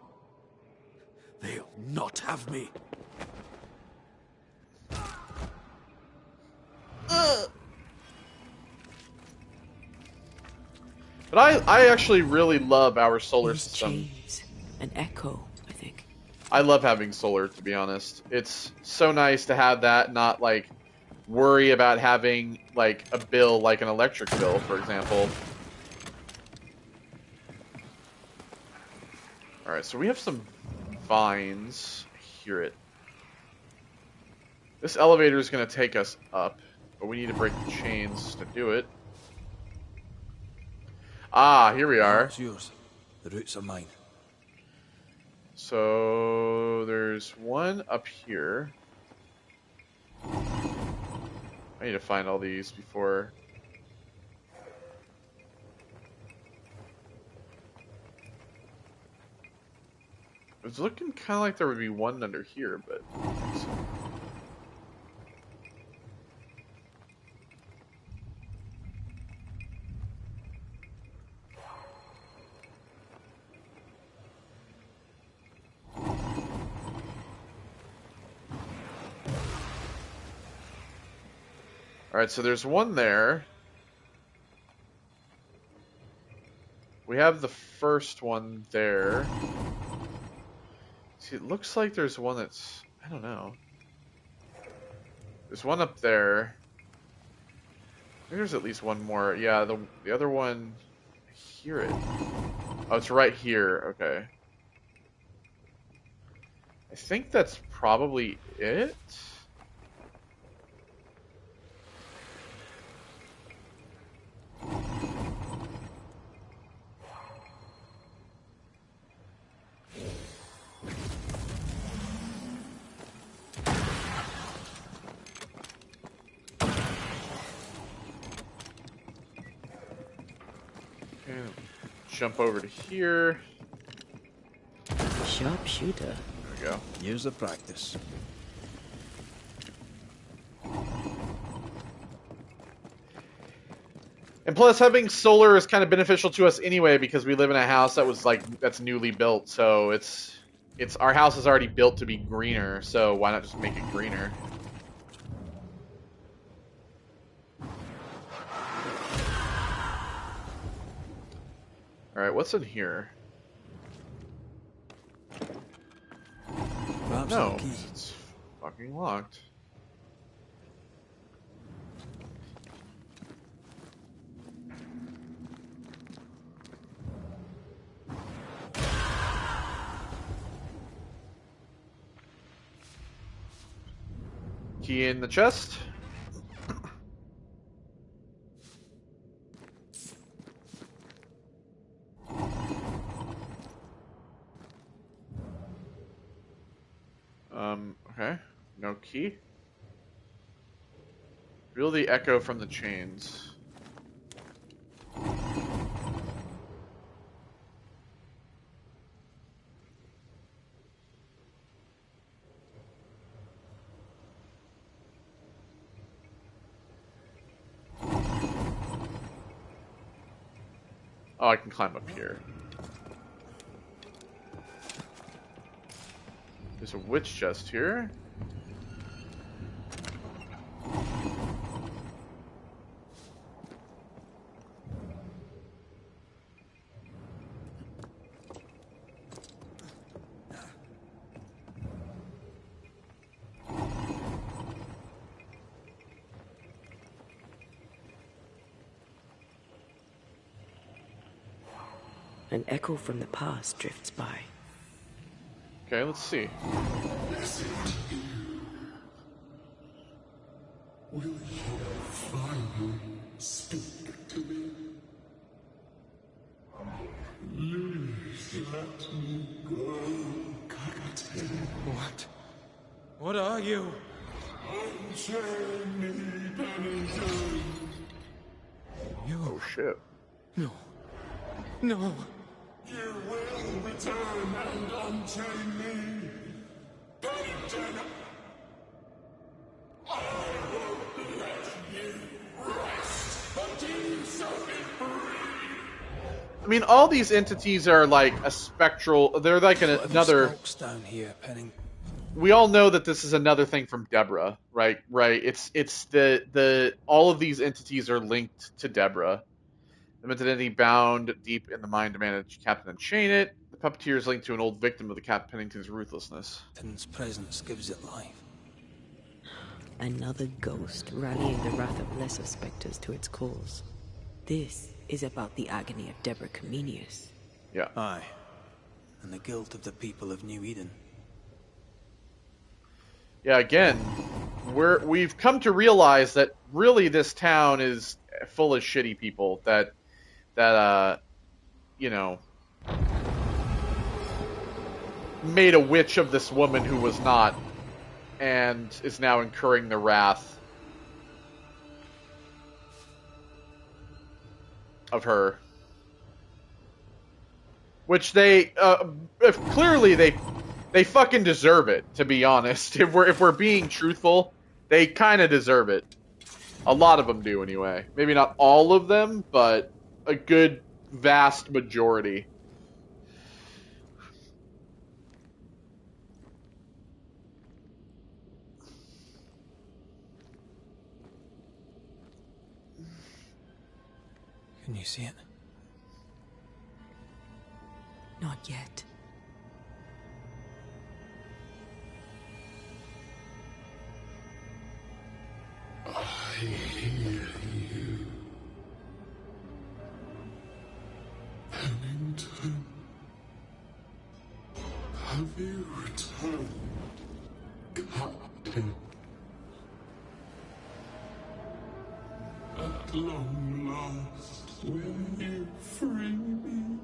[SPEAKER 6] They'll not have me.
[SPEAKER 1] but I actually really love our solar
[SPEAKER 2] These
[SPEAKER 1] system.
[SPEAKER 2] chains, an echo, I think.
[SPEAKER 1] I love having solar, to be honest. It's so nice to have that, not like worry about having like a bill like an electric bill, for example. All right, so we have some vines. I hear it. This elevator is going to take us up, but we need to break the chains to do it. Ah, here we
[SPEAKER 4] Now
[SPEAKER 1] are.
[SPEAKER 4] it's yours. The roots are mine.
[SPEAKER 1] So there's one up here. I need to find all these before. It was looking kind of like there would be one under here, but I don't think so. Alright, so there's one there. We have the first one there. See, it looks like there's one that's... I don't know. There's one up there. Maybe there's at least one more. Yeah, the other one... I hear it. Oh, it's right here. Okay. I think that's probably it. And jump over to here.
[SPEAKER 2] Sharpshooter.
[SPEAKER 1] There we go.
[SPEAKER 4] Years of practice.
[SPEAKER 1] And plus, having solar is kind of beneficial to us anyway because we live in a house that's newly built. So it's our house is already built to be greener. So why not just make it greener? All right, what's in here?
[SPEAKER 4] Perhaps
[SPEAKER 1] No,
[SPEAKER 4] the key.
[SPEAKER 1] it's fucking locked. Key in the chest. key. Feel the echo from the chains. Oh, I can climb up here. There's a witch chest here.
[SPEAKER 2] An echo from the past drifts by.
[SPEAKER 1] Okay, let's see.
[SPEAKER 8] Will you finally speak to me? Please let me go, Captain.
[SPEAKER 7] What are you?
[SPEAKER 8] Unchain me, Bennington.
[SPEAKER 1] Oh shit.
[SPEAKER 7] No. No.
[SPEAKER 8] You will return and unchain me. Bennington, I won't let you rest until you set me free.
[SPEAKER 1] I mean, all these entities are like a spectral. They're like another.
[SPEAKER 4] Skulks down here, Penning.
[SPEAKER 1] We all know that this is another thing from Deborah, right? Right. It's the all of these entities are linked to Deborah. The mental entity bound deep in the mind to manage Captain and chain it. The puppeteer is linked to an old victim of the Cap Pennington's ruthlessness.
[SPEAKER 4] Pennington's presence gives it life.
[SPEAKER 2] Another ghost rallying the wrath of lesser specters to its cause. This is about the agony of Deborah Comenius.
[SPEAKER 1] Yeah.
[SPEAKER 4] Aye. And the guilt of the people of New Eden.
[SPEAKER 1] Yeah, again, we've come to realize that really this town is full of shitty people that you know, made a witch of this woman who was not, and is now incurring the wrath of her. Which they, if clearly they fucking deserve it, to be honest. If we're being truthful, they kind of deserve it. A lot of them do, anyway. Maybe not all of them, but a good vast majority.
[SPEAKER 4] Can you see it?
[SPEAKER 2] Not yet.
[SPEAKER 8] I hear you. Pennington. Have you returned, Captain? At long last, will you free me?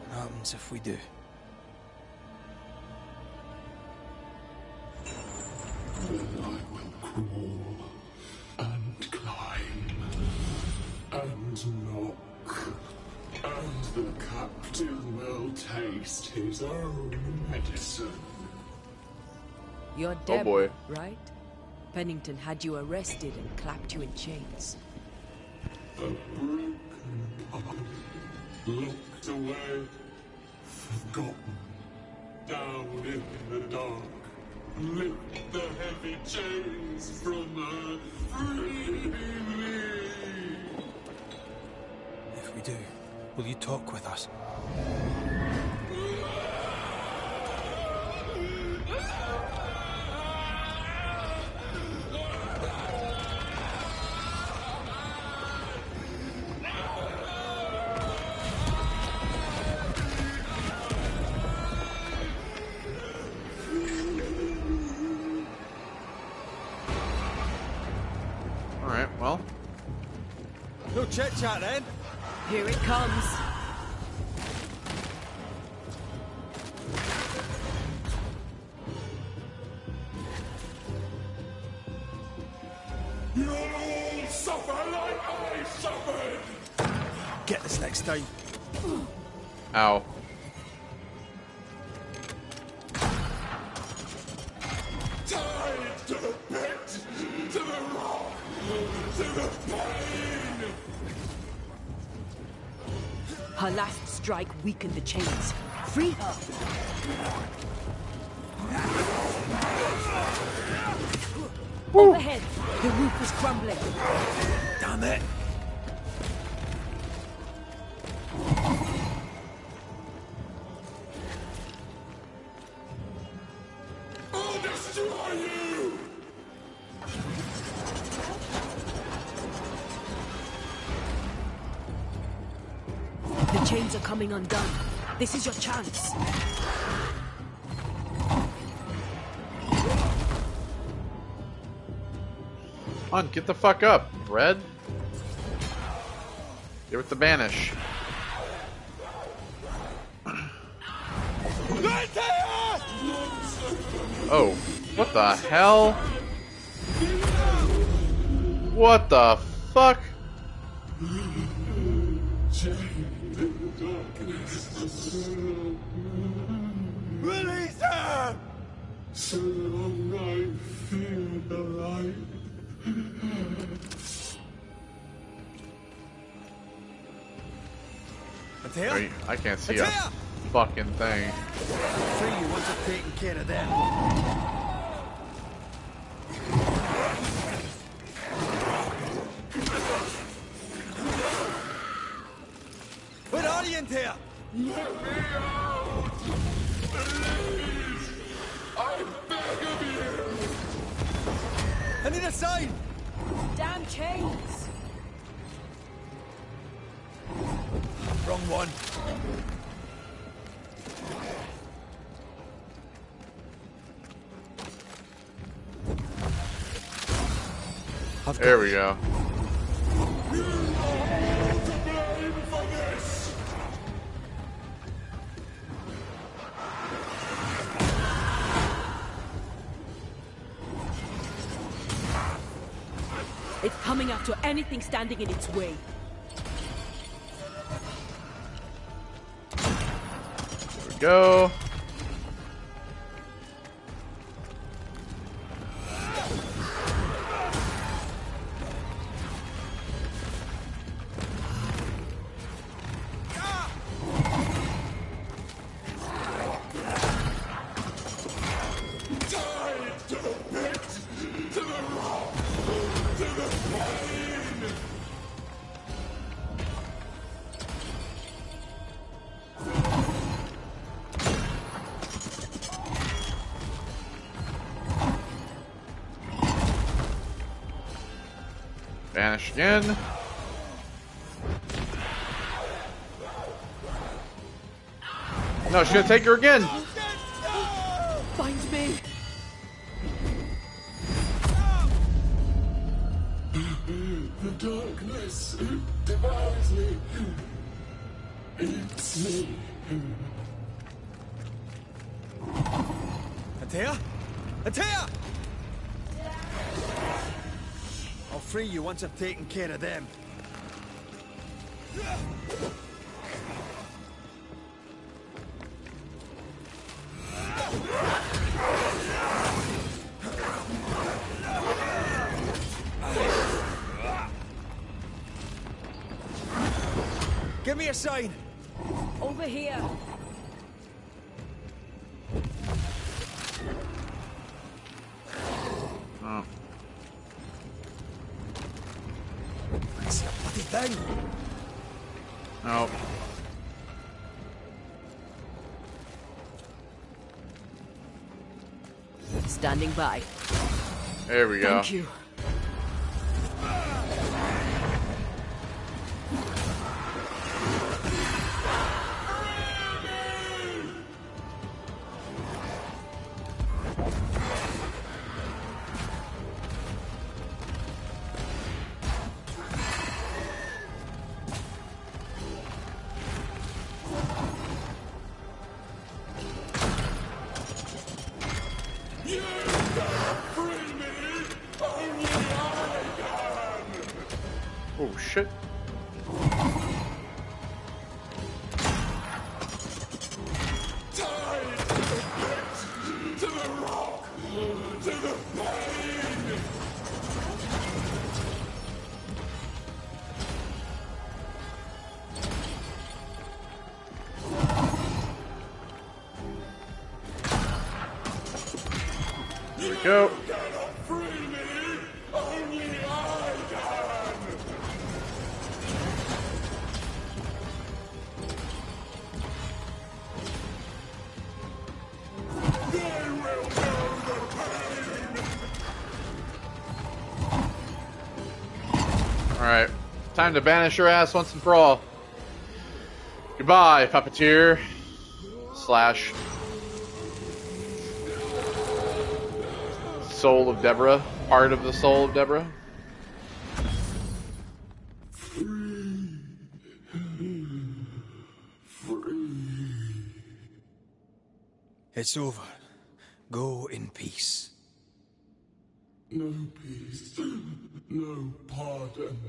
[SPEAKER 4] What happens if we do?
[SPEAKER 8] Then I will crawl and climb and knock, and the captain will taste his own medicine.
[SPEAKER 2] You're
[SPEAKER 1] Oh,
[SPEAKER 2] Deborah,
[SPEAKER 1] boy.
[SPEAKER 2] right? Pennington had you arrested and clapped you in chains.
[SPEAKER 8] A broken body, locked away, forgotten, down in the dark. Lift the heavy chains from her, free me!
[SPEAKER 4] If we do, will you talk with us?
[SPEAKER 1] Alright, well.
[SPEAKER 7] No chit-chat then.
[SPEAKER 2] Here it comes.
[SPEAKER 8] You'll all suffer like I suffered!
[SPEAKER 7] Get this next time.
[SPEAKER 1] Ow.
[SPEAKER 8] Tied to the pit, to the rock, to the pain!
[SPEAKER 2] Her last strike weakened the chains. Free her! Overhead, the roof is crumbling.
[SPEAKER 7] Damn it!
[SPEAKER 8] I'll destroy you!
[SPEAKER 2] The chains are coming undone. This is your chance.
[SPEAKER 1] Come on, get the fuck up, Red. Get with the banish. Oh, what the hell? What the fuck?
[SPEAKER 7] Release her!
[SPEAKER 8] So long I feel the light.
[SPEAKER 7] Matea?
[SPEAKER 1] I can't see a
[SPEAKER 7] Matea!
[SPEAKER 1] fucking thing.
[SPEAKER 7] Free you once I've taken care of them. Where are you in here?
[SPEAKER 8] Let me out! Please! I beg of you!
[SPEAKER 7] I need a sign!
[SPEAKER 2] Damn chains!
[SPEAKER 7] Wrong one.
[SPEAKER 1] There we go.
[SPEAKER 8] You are all to blame for this!
[SPEAKER 2] It's coming after anything standing in its way.
[SPEAKER 1] There we go.
[SPEAKER 8] Tied to the pit, to the rock, to the pain!
[SPEAKER 1] Vanish again. No, she's gonna take her again.
[SPEAKER 2] Find me!
[SPEAKER 8] The darkness, it devours me. Eats me.
[SPEAKER 7] Matea? Matea! I'll free you once I've taken care of them. Give me a sign!
[SPEAKER 2] Over here!
[SPEAKER 1] Oh.
[SPEAKER 7] I see a bloody thing!
[SPEAKER 1] No.
[SPEAKER 2] Standing by.
[SPEAKER 1] There we go.
[SPEAKER 2] Thank you.
[SPEAKER 8] You can't free me! I
[SPEAKER 1] shit.
[SPEAKER 8] Tied to the pit, to the rock, to the pain.
[SPEAKER 1] There we go.
[SPEAKER 8] You cannot free me. Only I can. They will know the pain.
[SPEAKER 1] Alright. Time to banish your ass once and for all. Goodbye, puppeteer. Slash. Soul of Deborah. Part of the soul of Deborah.
[SPEAKER 4] It's over. Go in peace.
[SPEAKER 8] No peace, no pardon,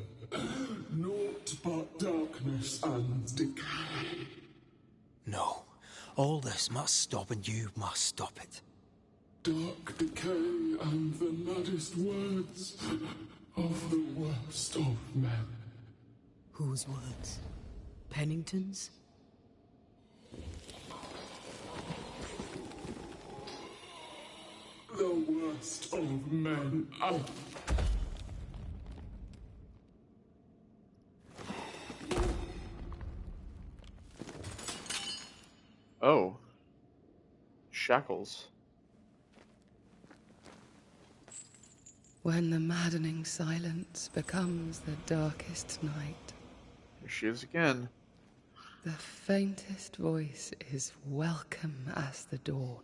[SPEAKER 8] naught but darkness and decay.
[SPEAKER 4] No. All this must stop, and you must stop it.
[SPEAKER 8] Dark decay and the maddest words of the worst of men.
[SPEAKER 2] Whose words? Pennington's?
[SPEAKER 8] The worst of men.
[SPEAKER 1] Oh. Shackles.
[SPEAKER 2] When the maddening silence becomes the darkest night,
[SPEAKER 1] Here she is again.
[SPEAKER 2] the faintest voice is welcome as the dawn.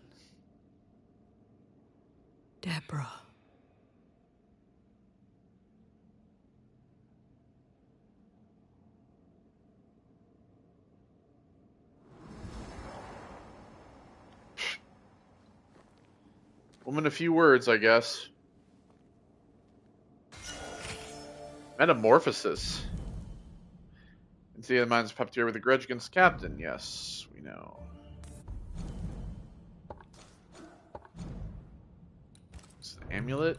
[SPEAKER 2] Deborah.
[SPEAKER 1] Woman, a few words, I guess. Metamorphosis. Into the mind's puppeteer with a grudge against the captain. Yes, we know. It's the amulet.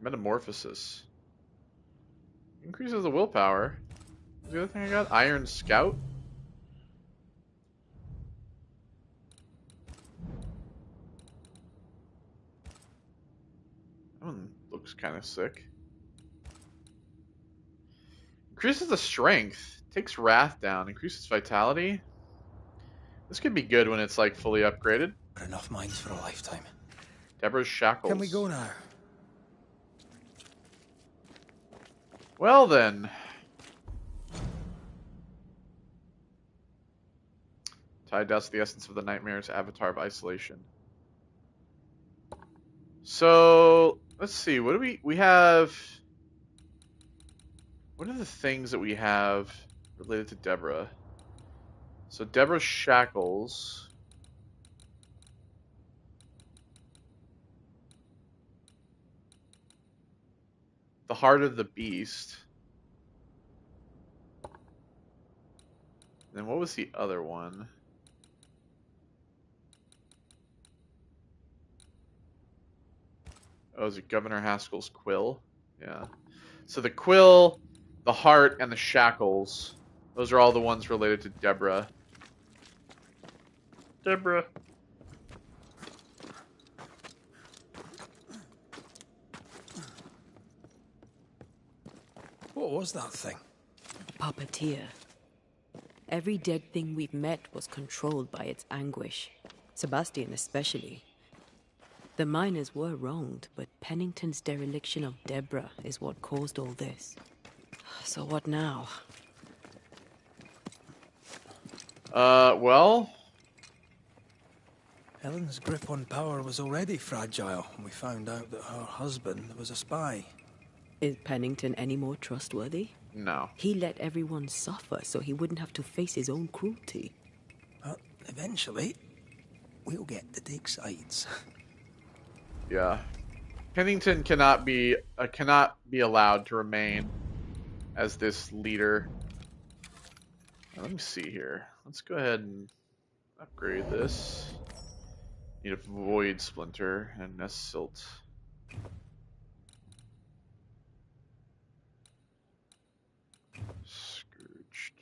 [SPEAKER 1] Metamorphosis. Increases the willpower. What's the other thing I got? Iron Scout. That one looks kind of sick. Increases the strength. Takes wrath down. Increases vitality. This could be good when it's like fully upgraded.
[SPEAKER 4] Enough mines for a lifetime.
[SPEAKER 1] Deborah's shackles.
[SPEAKER 4] Can we go now?
[SPEAKER 1] Well then. Tied down to the essence of the nightmares, avatar of isolation. So let's see. What do we have? What are the things that we have related to Deborah? So Deborah's shackles. The heart of the beast. Then what was the other one? Oh, is it Governor Haskell's quill? Yeah. So the quill, the heart, and the shackles. Those are all the ones related to Deborah. Deborah.
[SPEAKER 4] What was that thing?
[SPEAKER 2] Puppeteer. Every dead thing we've met was controlled by its anguish. Sebastian especially. The miners were wronged, but Pennington's dereliction of Deborah is what caused all this. So what now?
[SPEAKER 1] Well...
[SPEAKER 4] Helen's grip on power was already fragile when we found out that her husband was a spy.
[SPEAKER 2] Is Pennington any more trustworthy?
[SPEAKER 1] No.
[SPEAKER 2] He let everyone suffer so he wouldn't have to face his own cruelty.
[SPEAKER 4] But eventually, we'll get to take sides.
[SPEAKER 1] Yeah. Pennington cannot be allowed to remain as this leader. Let me see here. Let's go ahead and upgrade this. Need a void splinter and a silt. Scourge.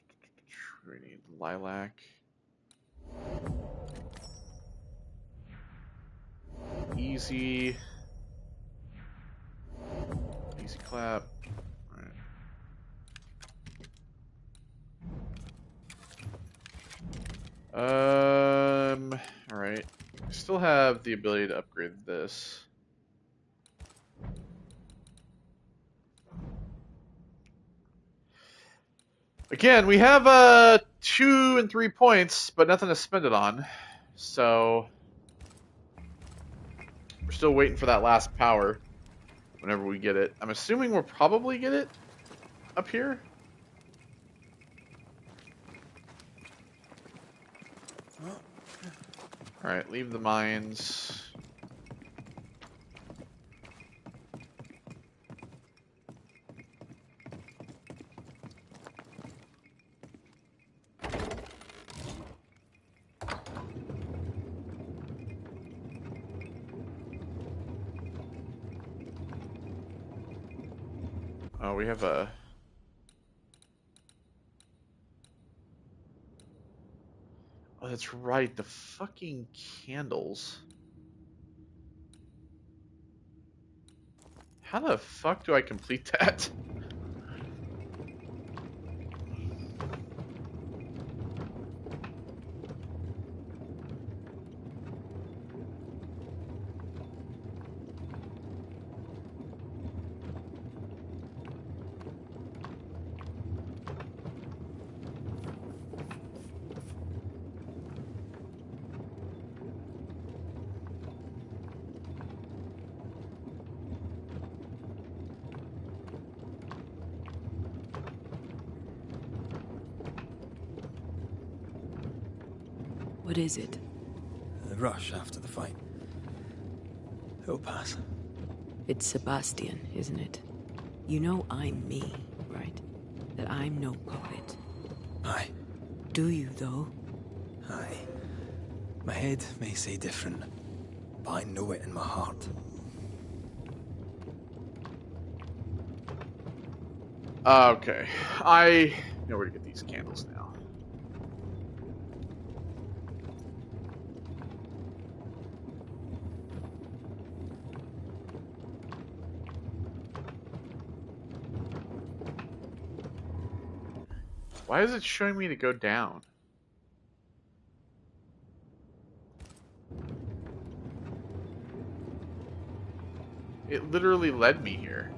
[SPEAKER 1] We need lilac. Easy. Easy clap. Alright. Still have the ability to upgrade this. Again, we have 2 and 3 points, but nothing to spend it on. So we're still waiting for that last power whenever we get it. I'm assuming we'll probably get it up here. Alright, leave the mines. Oh, we have a... Oh, that's right, the fucking candles. How the fuck do I complete that?
[SPEAKER 2] What is it?
[SPEAKER 4] The rush after the fight. It'll pass.
[SPEAKER 2] It's Sebastian, isn't it? You know I'm me, right? That I'm no poet.
[SPEAKER 4] Aye.
[SPEAKER 2] Do you, though?
[SPEAKER 4] Aye. My head may say different, but I know it in my heart.
[SPEAKER 1] Okay, I know where to get these candles now. Why is it showing me to go down? It literally led me here.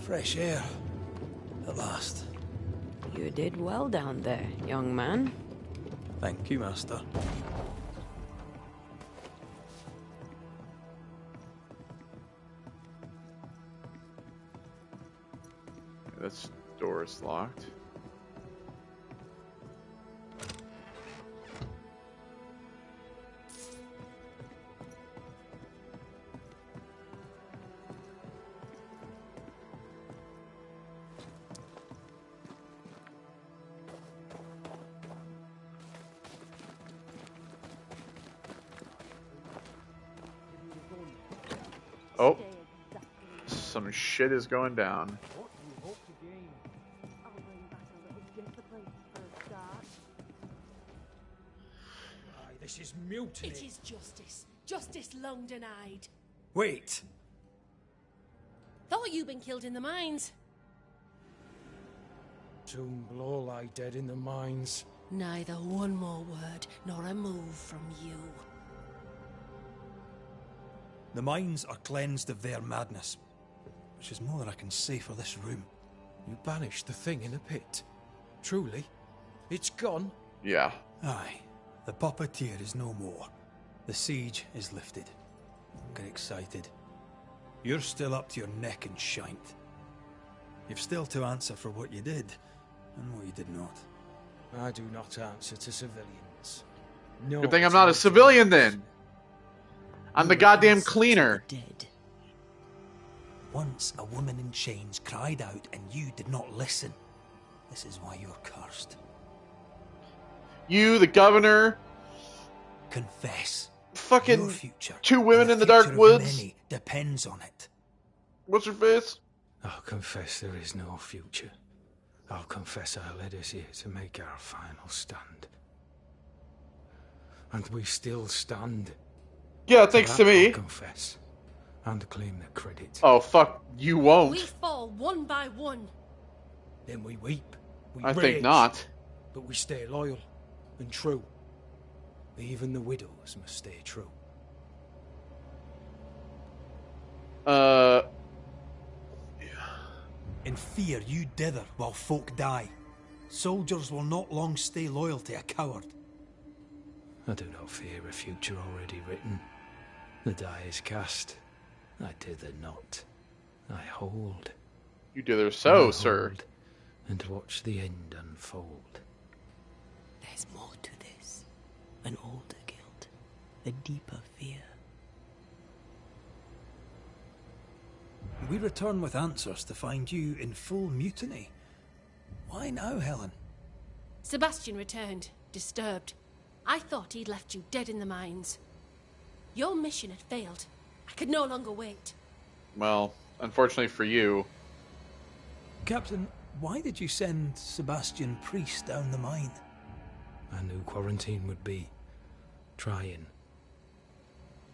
[SPEAKER 4] Fresh air. At last.
[SPEAKER 2] You did well down there, young man.
[SPEAKER 4] Thank you, Master.
[SPEAKER 1] This door is locked. Oh, some shit is going down.
[SPEAKER 3] This is mutiny.
[SPEAKER 9] It is justice. Justice long denied.
[SPEAKER 7] Wait!
[SPEAKER 9] Thought you'd been killed in the mines.
[SPEAKER 3] Soon blow lie dead in the mines.
[SPEAKER 9] Neither one more word nor a move from you.
[SPEAKER 4] The mines are cleansed of their madness, which is more than I can say for this room.
[SPEAKER 3] You banished the thing in a pit. Truly? It's gone?
[SPEAKER 1] Yeah.
[SPEAKER 4] Aye. The puppeteer is no more. The siege is lifted. Get excited. You're still up to your neck in shite. You've still to answer for what you did, and what you did not.
[SPEAKER 7] I do not answer to civilians. No,
[SPEAKER 1] Good thing I'm not a civilian then. I'm the goddamn cleaner.
[SPEAKER 2] Dead.
[SPEAKER 4] Once a woman in chains cried out and you did not listen. This is why you're cursed.
[SPEAKER 1] You, the governor,
[SPEAKER 4] Confess.
[SPEAKER 1] fucking
[SPEAKER 4] Your future,
[SPEAKER 1] two women
[SPEAKER 4] and
[SPEAKER 1] in the
[SPEAKER 4] future
[SPEAKER 1] dark
[SPEAKER 4] of
[SPEAKER 1] woods.
[SPEAKER 4] many depends on it.
[SPEAKER 1] What's her face?
[SPEAKER 6] I'll confess there is no future. I'll confess I led us here to make our final stand. And we still stand.
[SPEAKER 1] Yeah, thanks to me.
[SPEAKER 6] I'll confess. And claim the credit.
[SPEAKER 1] Oh, fuck, you won't.
[SPEAKER 9] We fall one by one.
[SPEAKER 7] Then we weep. We
[SPEAKER 1] I
[SPEAKER 7] rage,
[SPEAKER 1] think not.
[SPEAKER 7] But we stay loyal and true. Even the widows must stay true.
[SPEAKER 4] In fear you dither while folk die. Soldiers will not long stay loyal to a coward.
[SPEAKER 6] I do not fear a future already written. The die is cast. I dither not. I hold.
[SPEAKER 1] You dither so,
[SPEAKER 6] I
[SPEAKER 1] sir.
[SPEAKER 6] hold and watch the end unfold.
[SPEAKER 2] There's more to this. An older guilt. A deeper fear.
[SPEAKER 4] We return with answers to find you in full mutiny. Why now, Helen?
[SPEAKER 9] Sebastian returned, disturbed. I thought he'd left you dead in the mines. Your mission had failed. I could no longer wait.
[SPEAKER 1] Well, unfortunately for you.
[SPEAKER 4] Captain, why did you send Sebastian Priest down the mine?
[SPEAKER 6] I knew quarantine would be trying.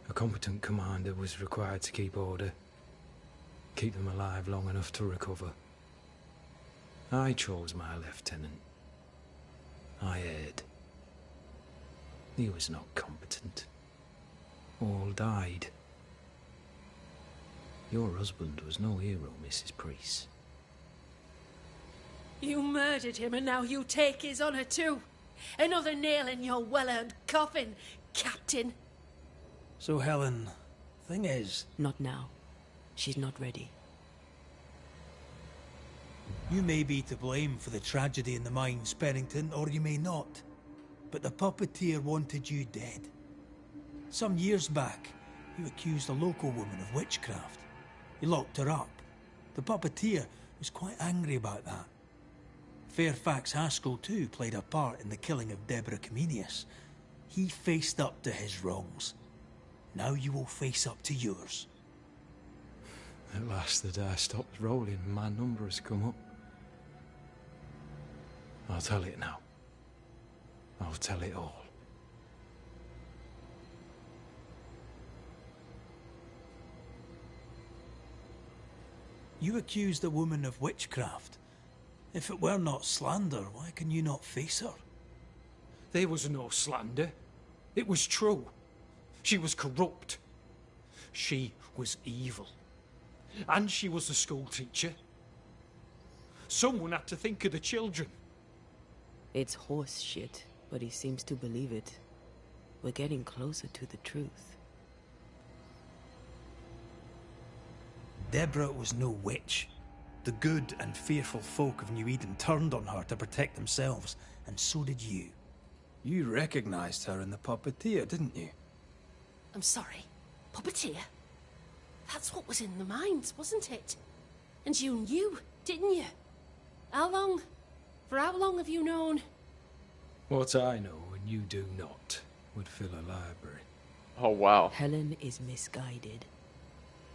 [SPEAKER 6] A competent commander was required to keep order. Keep them alive long enough to recover. I chose my lieutenant. I erred. He was not competent. All died. Your husband was no hero, Mrs. Priest.
[SPEAKER 9] You murdered him and now you take his honor too. Another nail in your well-earned coffin, Captain.
[SPEAKER 4] So, Helen, thing is...
[SPEAKER 2] Not now. She's not ready.
[SPEAKER 4] You may be to blame for the tragedy in the mines, Pennington, or you may not. But the puppeteer wanted you dead. Some years back, you accused a local woman of witchcraft. You locked her up. The puppeteer was quite angry about that. Fairfax Haskell, too, played a part in the killing of Deborah Comenius. He faced up to his wrongs. Now you will face up to yours.
[SPEAKER 6] At last the die stopped rolling and my number has come up. I'll tell it now. I'll tell it all.
[SPEAKER 4] You accused a woman of witchcraft. If it were not slander, why can you not face her?
[SPEAKER 7] There was no slander. It was true. She was corrupt. She was evil. And she was a school teacher. Someone had to think of the children.
[SPEAKER 2] It's horse shit, but he seems to believe it. We're getting closer to the truth.
[SPEAKER 4] Deborah was no witch. The good and fearful folk of New Eden turned on her to protect themselves, and so did you. You recognized her in the puppeteer, didn't you?
[SPEAKER 9] I'm sorry. Puppeteer? That's what was in the mines, wasn't it? And you knew, didn't you? How long? For how long have you known?
[SPEAKER 6] What I know and you do not would fill a library.
[SPEAKER 1] Oh, wow.
[SPEAKER 2] Helen is misguided.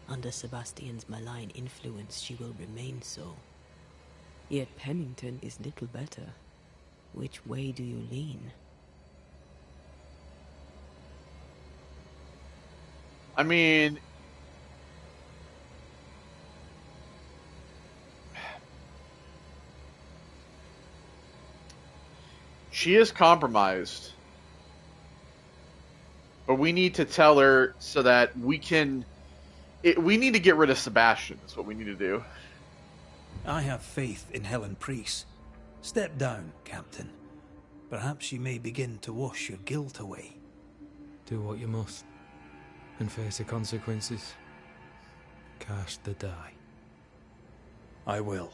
[SPEAKER 2] Under Sebastian's malign influence, she will remain so. Yet Pennington is little better. Which way do you lean?
[SPEAKER 1] I mean... She is compromised. But we need to tell her so that we can... we need to get rid of Sebastian, is what we need to do.
[SPEAKER 4] I have faith in Helen Priest. Step down, Captain. Perhaps you may begin to wash your guilt away.
[SPEAKER 6] Do what you must, and face the consequences. Cast the die.
[SPEAKER 4] I will.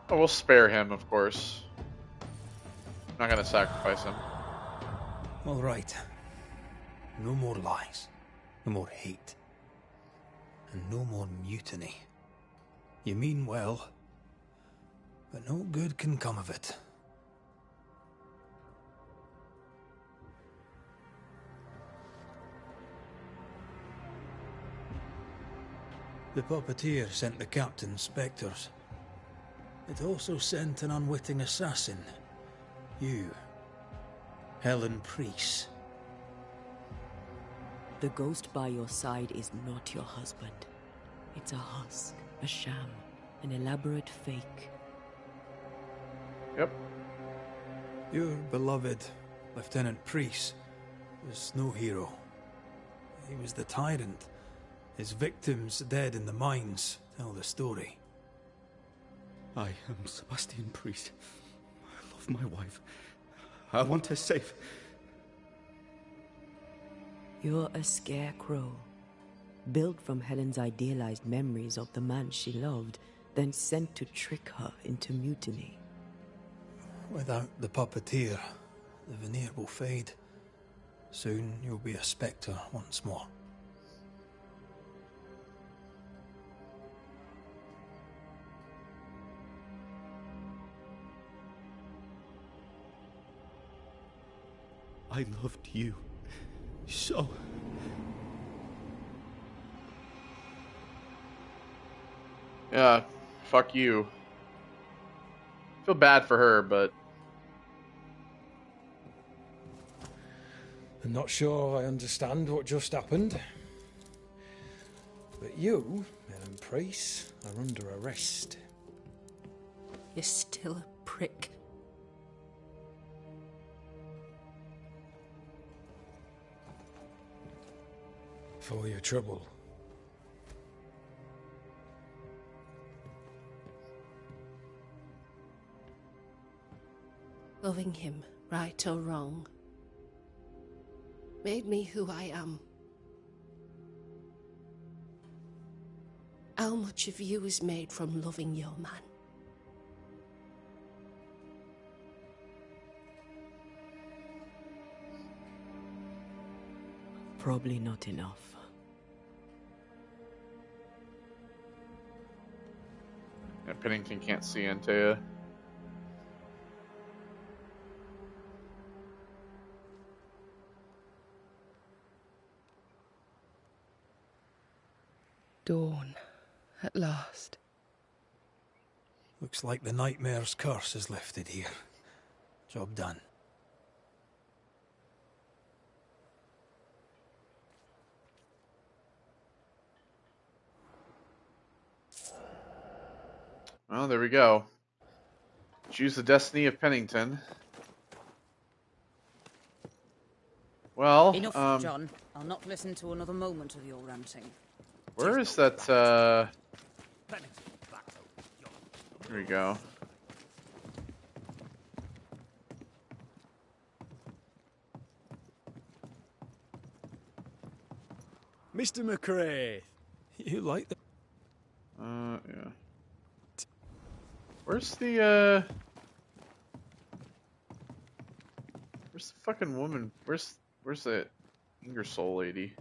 [SPEAKER 1] Oh, we'll spare him, of course. Not gonna sacrifice him.
[SPEAKER 4] All right. No more lies. No more hate. And no more mutiny. You mean well, but no good can come of it. The puppeteer sent the captain spectres. It also sent an unwitting assassin. You. Helen Priest.
[SPEAKER 2] The ghost by your side is not your husband. It's a husk, a sham, an elaborate fake.
[SPEAKER 1] Yep.
[SPEAKER 4] Your beloved Lieutenant Priest was no hero. He was the tyrant. His victims dead in the mines tell the story.
[SPEAKER 5] I am Sebastian Priest. I love my wife. I want her safe.
[SPEAKER 2] You're a scarecrow, built from Helen's idealized memories of the man she loved, then sent to trick her into mutiny.
[SPEAKER 4] Without the puppeteer, the veneer will fade. Soon you'll be a spectre once more.
[SPEAKER 5] I loved you so.
[SPEAKER 1] Yeah, fuck you. Feel bad for her, but
[SPEAKER 6] I'm not sure I understand what just happened. But you, Helen Priest, are under arrest.
[SPEAKER 9] You're still a prick.
[SPEAKER 6] For your trouble.
[SPEAKER 9] Loving him, right or wrong, made me who I am. How much of you is made from loving your man?
[SPEAKER 2] Probably not enough.
[SPEAKER 1] yeah, Pennington can't see into you.
[SPEAKER 10] Dawn, at last.
[SPEAKER 4] Looks like the nightmare's curse is lifted here. Job done.
[SPEAKER 1] Well, there we go. Choose the destiny of Pennington. Well,
[SPEAKER 11] Enough, John. I'll not listen to another moment of your ranting.
[SPEAKER 1] where is that, Here we go.
[SPEAKER 12] Mr. McCrae.
[SPEAKER 4] You like the...
[SPEAKER 1] Yeah. Where's the fucking woman? Where's the Ingersoll lady?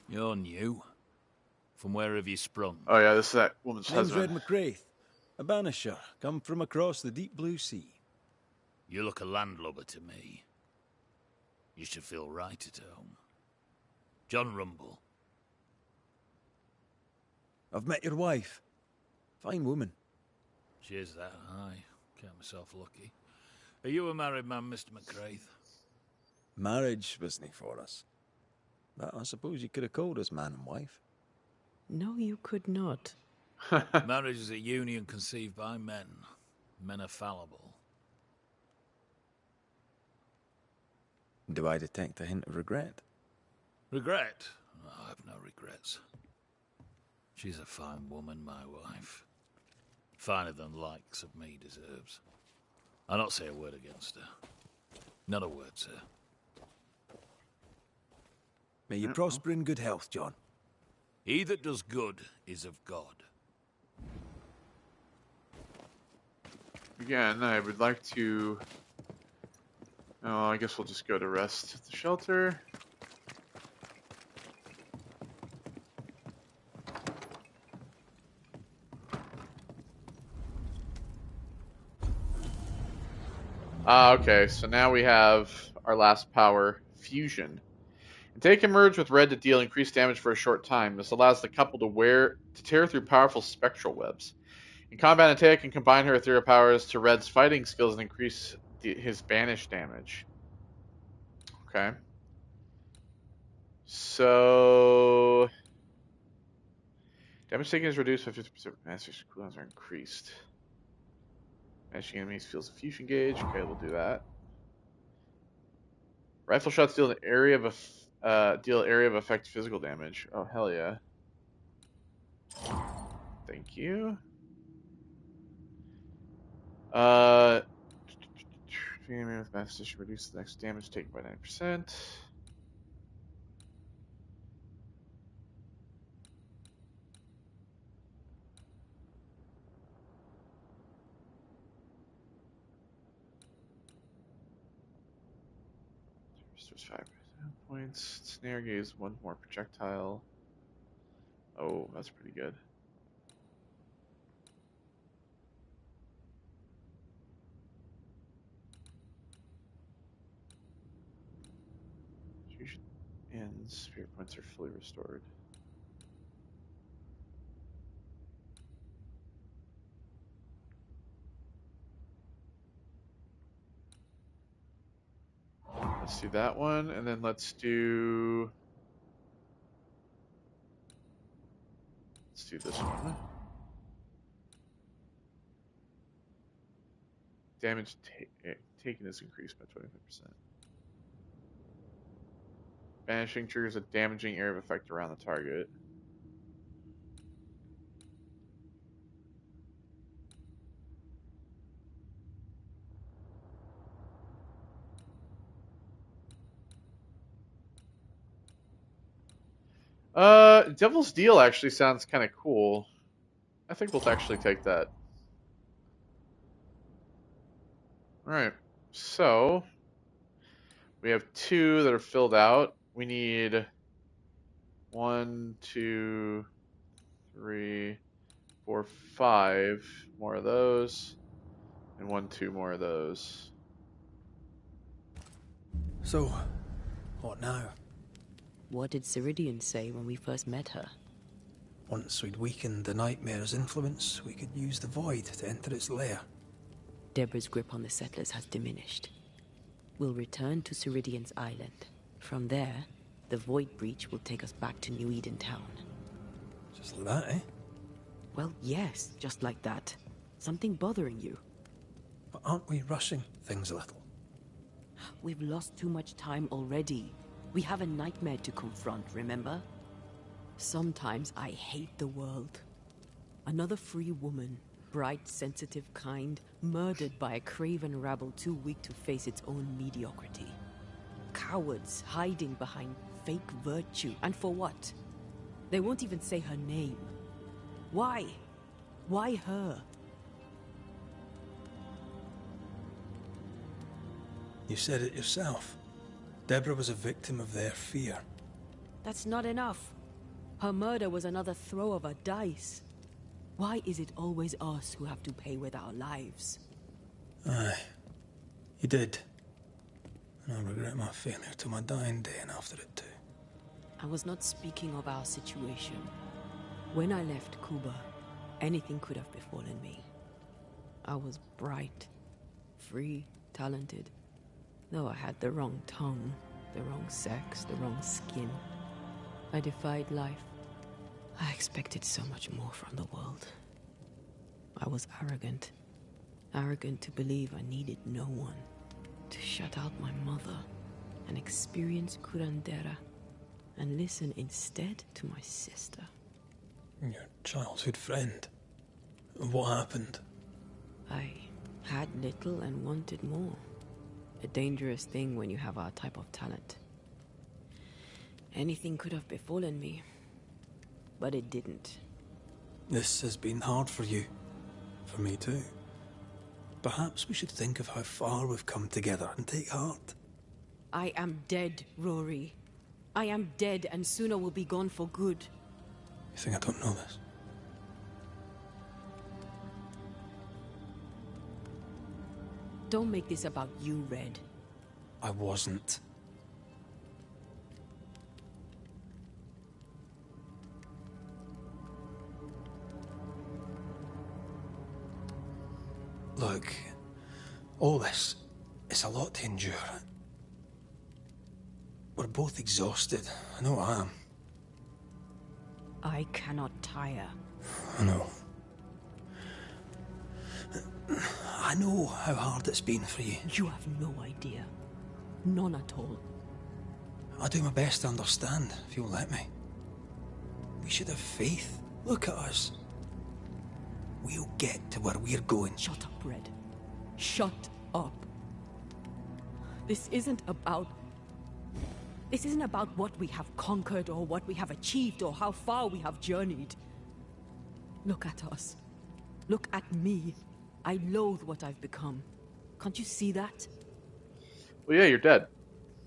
[SPEAKER 13] You're new. From where have you sprung?
[SPEAKER 1] Oh yeah, this is that woman's
[SPEAKER 12] Name's Red
[SPEAKER 1] husband.
[SPEAKER 12] McCraith, a banisher, come from across the deep blue sea.
[SPEAKER 13] You look a landlubber to me. You should feel right at home. John Rumble.
[SPEAKER 12] I've met your wife. Fine woman.
[SPEAKER 13] She is that high. Count myself lucky. Are you a married man, Mr. McCraith?
[SPEAKER 12] Marriage wasn't for us. But I suppose you could have called us man and wife.
[SPEAKER 2] No, you could not.
[SPEAKER 13] Marriage is a union conceived by men. Men are fallible.
[SPEAKER 12] Do I detect a hint of regret?
[SPEAKER 13] Regret? Oh, I have no regrets. She's a fine woman, my wife. Finer than likes of me deserves. I'll not say a word against her. Not a word, sir.
[SPEAKER 12] May you prosper in good health, John.
[SPEAKER 13] He that does good is of God.
[SPEAKER 1] Again, I would like to... Oh, I guess we'll just go to rest at the shelter. Okay, so now we have our last power, Fusion. Take can merge with red to deal increased damage for a short time. This allows the couple to tear through powerful spectral webs. In combat, Antea can combine her ethereal powers to Red's fighting skills and increase his banish damage. Okay. So... Damage taken is reduced by 50%. Master's cooldowns are increased. Banishing enemies feels a fusion gauge. Okay, we'll do that. Rifle shots deal area of effect physical damage. Oh hell yeah! Thank you. Enemy with mass position reduce the next damage taken by 9%. Restores 5 points. Snare gaze 1 more projectile. Oh, that's pretty good. Fusion and spirit points are fully restored. Let's do that one, and then let's do this one. Damage taken is increased by 25%. Banishing triggers a damaging area of effect around the target. Devil's Deal actually sounds kind of cool. I think we'll actually take that. Alright, so we have 2 that are filled out. We need 1, 2, 3, 4, 5 more of those, and 1, 2 more of those.
[SPEAKER 4] So, what now?
[SPEAKER 2] What did Ceridian say when we first met her?
[SPEAKER 4] Once we'd weakened the Nightmare's influence, we could use the Void to enter its lair.
[SPEAKER 2] Deborah's grip on the settlers has diminished. We'll return to Ceridian's island. From there, the Void Breach will take us back to New Eden Town.
[SPEAKER 4] Just like that, eh?
[SPEAKER 2] Well, yes, just like that. Something bothering you?
[SPEAKER 4] But aren't we rushing things a little?
[SPEAKER 2] We've lost too much time already. We have a nightmare to confront, remember? Sometimes I hate the world. Another free woman, bright, sensitive, kind, murdered by a craven rabble too weak to face its own mediocrity. Cowards hiding behind fake virtue. And for what? They won't even say her name. Why? Why her?
[SPEAKER 4] You said it yourself. Deborah was a victim of their fear.
[SPEAKER 2] That's not enough. Her murder was another throw of a dice. Why is it always us who have to pay with our lives?
[SPEAKER 4] Aye. You did. And I'll regret my failure to my dying day and after it too.
[SPEAKER 2] I was not speaking of our situation. When I left Cuba, anything could have befallen me. I was bright, free, talented. Though I had the wrong tongue, the wrong sex, the wrong skin. I defied life. I expected so much more from the world. I was arrogant. Arrogant to believe I needed no one. To shut out my mother and experience curandera. And listen instead to my sister.
[SPEAKER 4] Your childhood friend. What happened?
[SPEAKER 2] I Had little and wanted more. A dangerous thing when you have our type of talent. Anything could have befallen me, but it didn't.
[SPEAKER 4] This has been hard for you. For me too. Perhaps we should think of how far we've come together and take heart.
[SPEAKER 2] I am dead, Rory. I am dead, and sooner will be gone for good.
[SPEAKER 4] You think I don't know this?
[SPEAKER 2] Don't make this about you, Red.
[SPEAKER 4] I wasn't. Look, all this is a lot to endure. We're both exhausted. I know I am.
[SPEAKER 2] I cannot tire.
[SPEAKER 4] I know. I know how hard it's been for you.
[SPEAKER 2] You have no idea. None at all.
[SPEAKER 4] I'll do my best to understand, if you'll let me. We should have faith. Look at us. We'll get to where we're going.
[SPEAKER 2] Shut up, Red. Shut up. This isn't about what we have conquered or what we have achieved or how far we have journeyed. Look at us. Look at me. I loathe what I've become. Can't you see that?
[SPEAKER 1] Well, yeah, you're dead.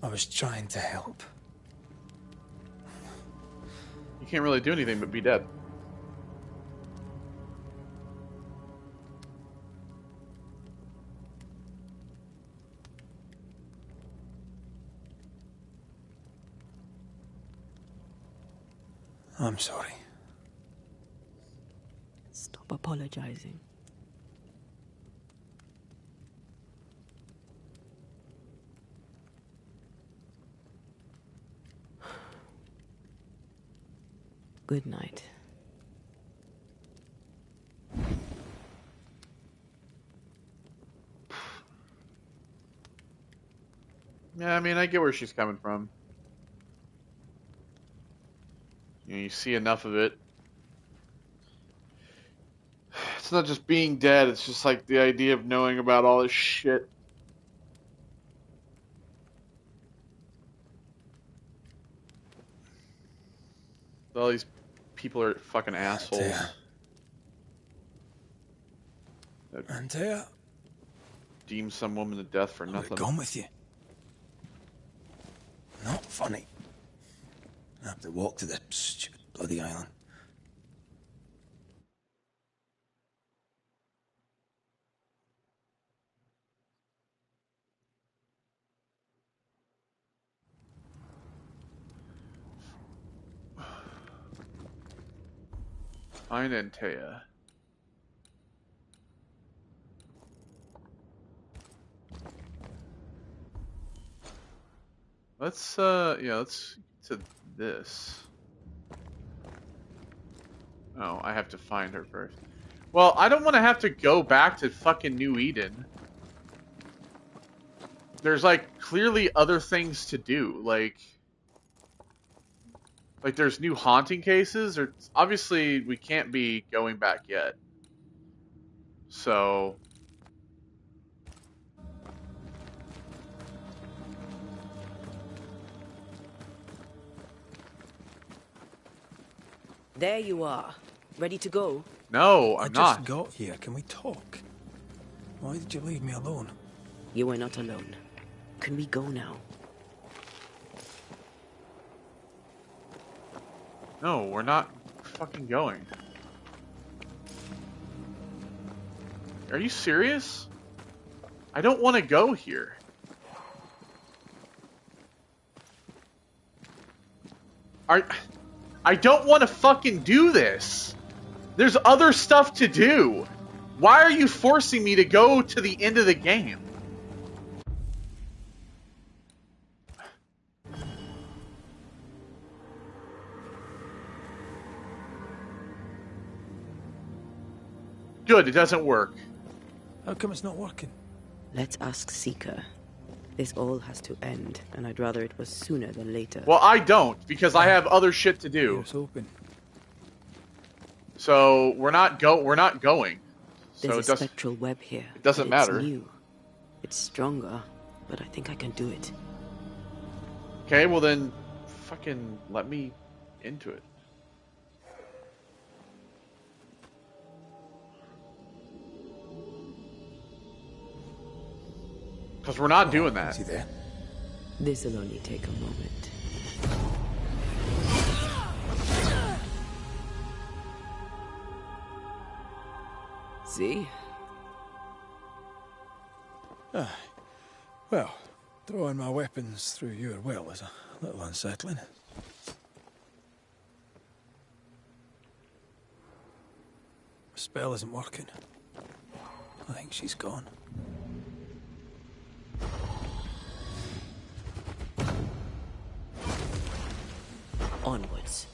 [SPEAKER 4] I was trying to help.
[SPEAKER 1] You can't really do anything but be dead.
[SPEAKER 4] I'm sorry.
[SPEAKER 2] Stop apologizing. Good night.
[SPEAKER 1] Yeah, I mean, I get where she's coming from. You know, you see enough of it. It's not just being dead, it's just like the idea of knowing about all this shit. All these people are fucking assholes.
[SPEAKER 4] Antea.
[SPEAKER 1] Deem some woman to death for nothing.
[SPEAKER 4] I've gone with you. Not funny. I have to walk to the stupid bloody island.
[SPEAKER 1] Find Antea. Let's let's get to this. Oh, I have to find her first. Well, I don't want to have to go back to fucking New Eden. There's like clearly other things to do, like there's new haunting cases, or obviously we can't be going back yet. So
[SPEAKER 2] There you are. Ready to go?
[SPEAKER 1] no, I'm
[SPEAKER 4] I
[SPEAKER 1] not.
[SPEAKER 4] just got here. Can we talk? Why did you leave me alone?
[SPEAKER 2] You are not alone. Can we go now?
[SPEAKER 1] No, we're not fucking going. Are you serious? I don't want to go here. I don't want to fucking do this. There's other stuff to do. Why are you forcing me to go to the end of the game? Good, it doesn't work.
[SPEAKER 4] How come it's not working?
[SPEAKER 2] Let's ask Seeker. This all has to end, and I'd rather it was sooner than later.
[SPEAKER 1] Well, I don't, because I have other shit to do.
[SPEAKER 4] Here's hoping.
[SPEAKER 1] So we're not going.
[SPEAKER 2] There's
[SPEAKER 1] So
[SPEAKER 2] a spectral web here.
[SPEAKER 1] it doesn't
[SPEAKER 2] but it's
[SPEAKER 1] matter.
[SPEAKER 2] new. It's stronger, but I think I can do it.
[SPEAKER 1] Okay, well then, fucking let me into it. Because we're not doing that.
[SPEAKER 4] Is he there?
[SPEAKER 2] This'll only take a moment. See?
[SPEAKER 4] Well, throwing my weapons through your will is a little unsettling. The spell isn't working. I think she's gone.
[SPEAKER 2] Onwards.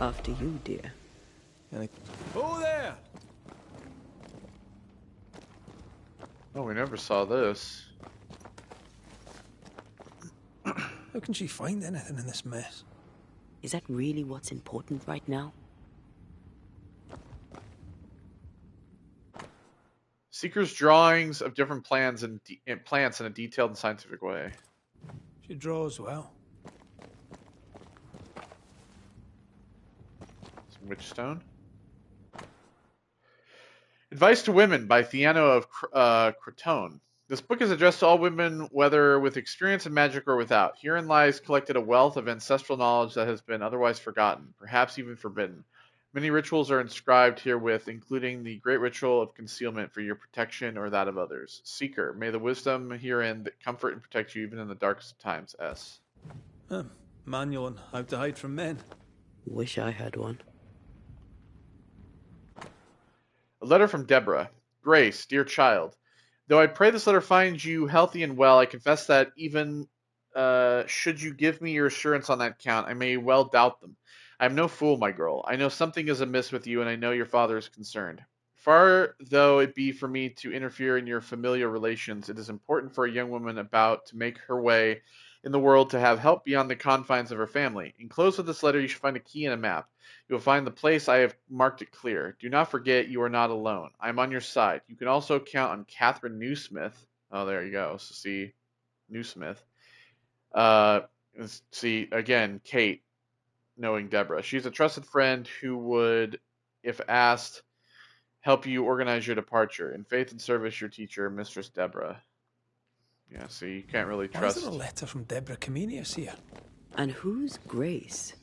[SPEAKER 2] After you, dear.
[SPEAKER 4] Oh, there!
[SPEAKER 1] Oh, we never saw this.
[SPEAKER 4] How can she find anything in this mess?
[SPEAKER 2] Is that really what's important right now?
[SPEAKER 1] Seeker's drawings of different plants and plants in a detailed and scientific way.
[SPEAKER 4] She draws well.
[SPEAKER 1] Some witchstone. Advice to Women by Theano of Crotone. This book is addressed to all women, whether with experience in magic or without. Herein lies collected a wealth of ancestral knowledge that has been otherwise forgotten, perhaps even forbidden. Many rituals are inscribed herewith, including the great ritual of concealment for your protection or that of others. Seeker, may the wisdom herein that comfort and protect you even in the darkest of times. S.
[SPEAKER 4] Manual on how to hide from men.
[SPEAKER 2] Wish I had one.
[SPEAKER 1] A letter from Deborah. Grace, dear child. Though I pray this letter finds you healthy and well, I confess that even should you give me your assurance on that count, I may well doubt them. I am no fool, my girl. I know something is amiss with you, and I know your father is concerned. Far though it be for me to interfere in your familial relations, it is important for a young woman about to make her way in the world to have help beyond the confines of her family. Enclosed with this letter you should find a key and a map. You will find the place I have marked it clear. Do not forget you are not alone. I am on your side. You can also count on Catherine Newsmith. Oh, there you go. So see, Newsmith. See, again, Kate, knowing Deborah. She's a trusted friend who would, if asked, help you organize your departure. In faith and service, your teacher, Mistress Deborah. Yeah, see, you can't really
[SPEAKER 4] Why
[SPEAKER 1] trust.
[SPEAKER 4] is there a letter from Deborah Comenius here?
[SPEAKER 2] And who's Grace?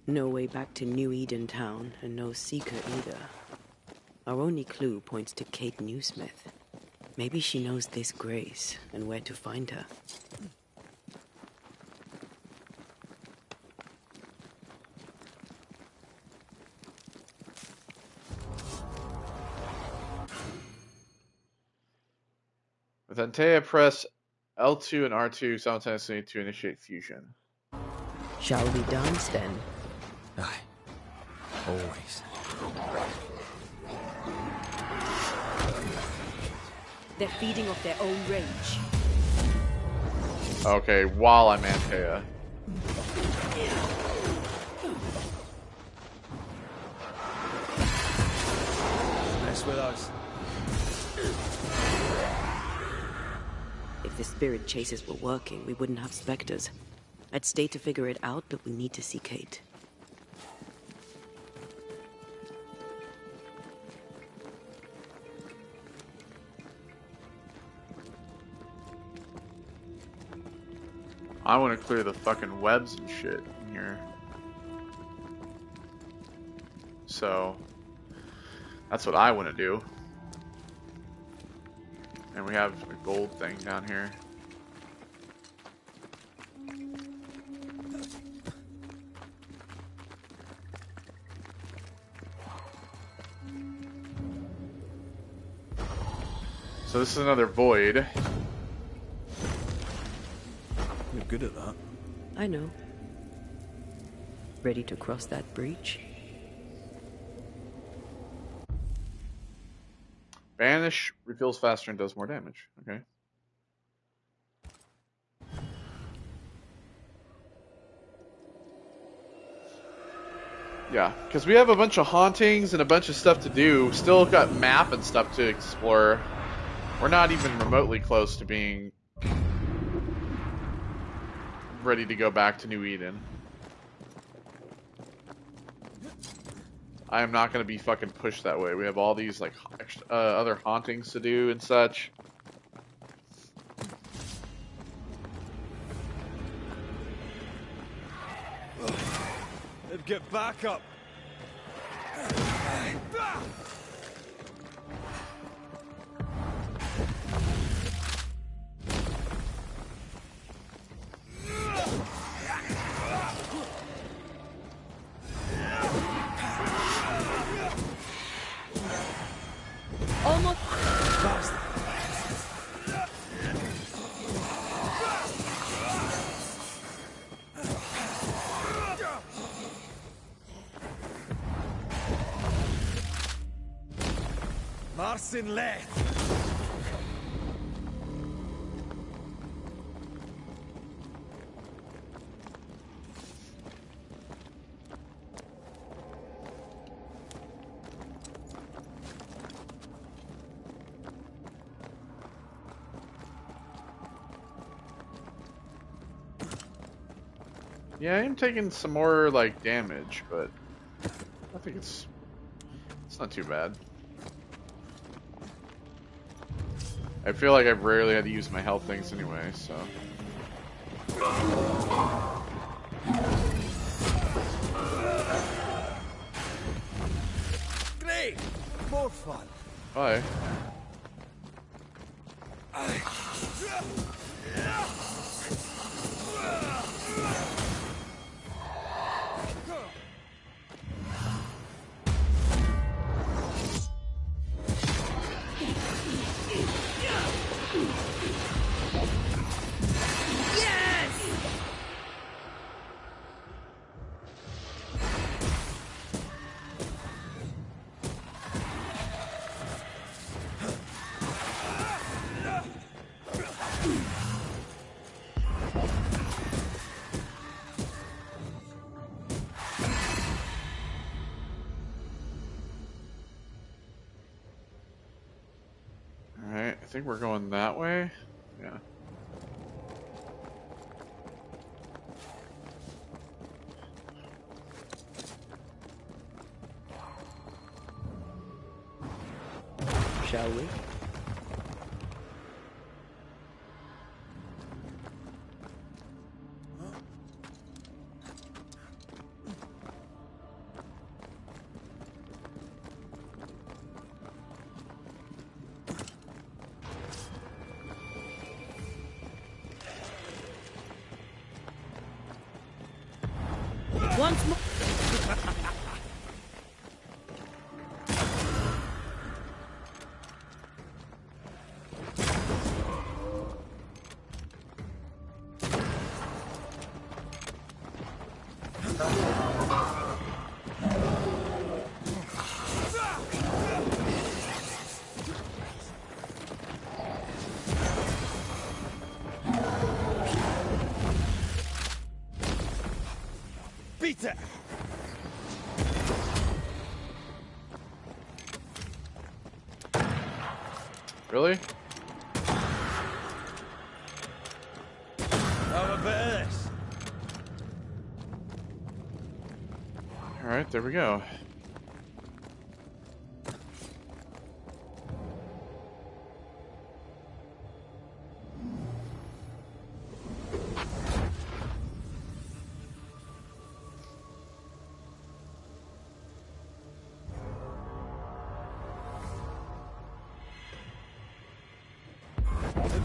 [SPEAKER 2] No way back to New Eden Town, and no Seeker either. Our only clue points to Kate Newsmith. Maybe she knows this Grace, and where to find her.
[SPEAKER 1] With Antea, press L2 and R2 simultaneously to initiate fusion.
[SPEAKER 2] Shall we dance then?
[SPEAKER 4] Aye. Always.
[SPEAKER 2] They're feeding off their own rage.
[SPEAKER 1] Okay, while I'm Antea.
[SPEAKER 4] Mess with us.
[SPEAKER 2] If the spirit chases were working, we wouldn't have specters. I'd stay to figure it out, but we need to see Kate.
[SPEAKER 1] I want to clear the fucking webs and shit in here. So, that's what I want to do. And we have a gold thing down here. So this is another void.
[SPEAKER 4] You're good at that.
[SPEAKER 2] I know. Ready to cross that breach?
[SPEAKER 1] Banish refills faster and does more damage. Okay. Yeah, because we have a bunch of hauntings and a bunch of stuff to do. Still got map and stuff to explore. We're not even remotely close to being ready to go back to New Eden. I am not going to be fucking pushed that way. We have all these like other hauntings to do and such.
[SPEAKER 12] Get back up.
[SPEAKER 2] Almost.
[SPEAKER 12] Marcin left.
[SPEAKER 1] Yeah, I am taking some more like damage, but I think it's not too bad. I feel like I've rarely had to use my health things anyway, so.
[SPEAKER 12] Great! More fun.
[SPEAKER 1] Bye. Alright, I think we're going that way. Yeah.
[SPEAKER 2] Shall we? Once more.
[SPEAKER 12] Peter!
[SPEAKER 1] Really?
[SPEAKER 12] Have a bit of this.
[SPEAKER 1] Alright, there we go.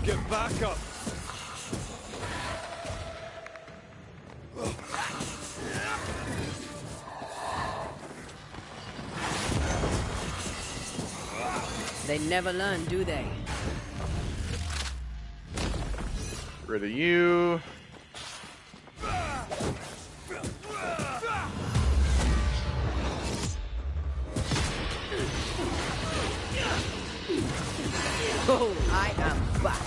[SPEAKER 12] Get back up.
[SPEAKER 2] They never learn, do they?
[SPEAKER 1] Rid of you.
[SPEAKER 2] Oh, I am back.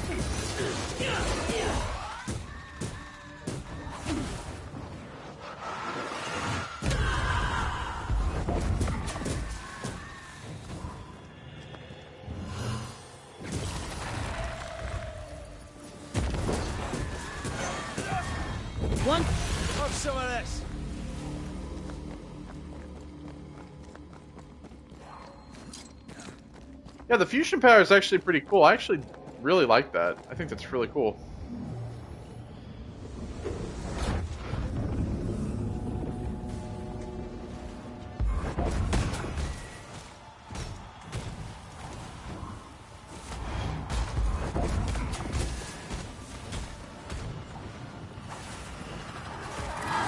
[SPEAKER 4] some of this.
[SPEAKER 1] Yeah, the fusion power is actually pretty cool. I actually really like that. I think that's really cool.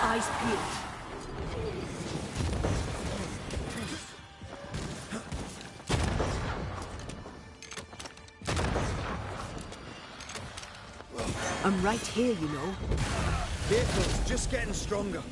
[SPEAKER 9] Eyes peeled.
[SPEAKER 2] I'm right here, you know.
[SPEAKER 4] Vehicle's just getting stronger.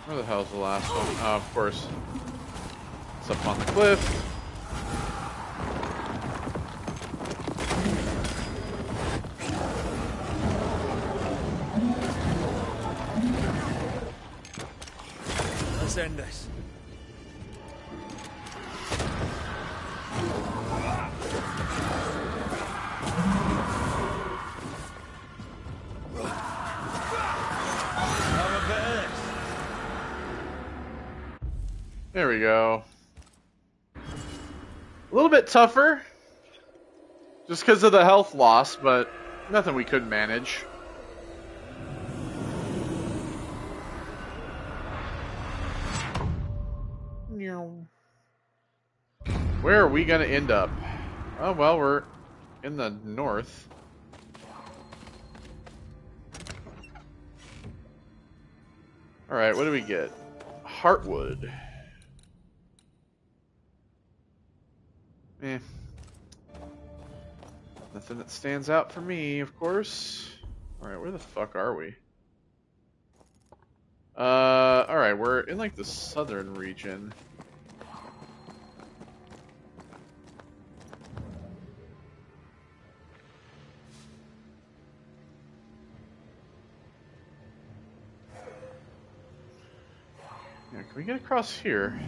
[SPEAKER 1] Where the hell's the last one? Oh, of course. It's up on the cliff.
[SPEAKER 4] Let's end this. Have a bit of this.
[SPEAKER 1] There we go. A little bit tougher. Just because of the health loss, but nothing we couldn't manage. Where are we going to end up? Oh, well, we're in the north. Alright, what do we get? Heartwood. Eh. Nothing that stands out for me, of course. Alright, where the fuck are we? Alright, we're in like the southern region. Yeah, can we get across here?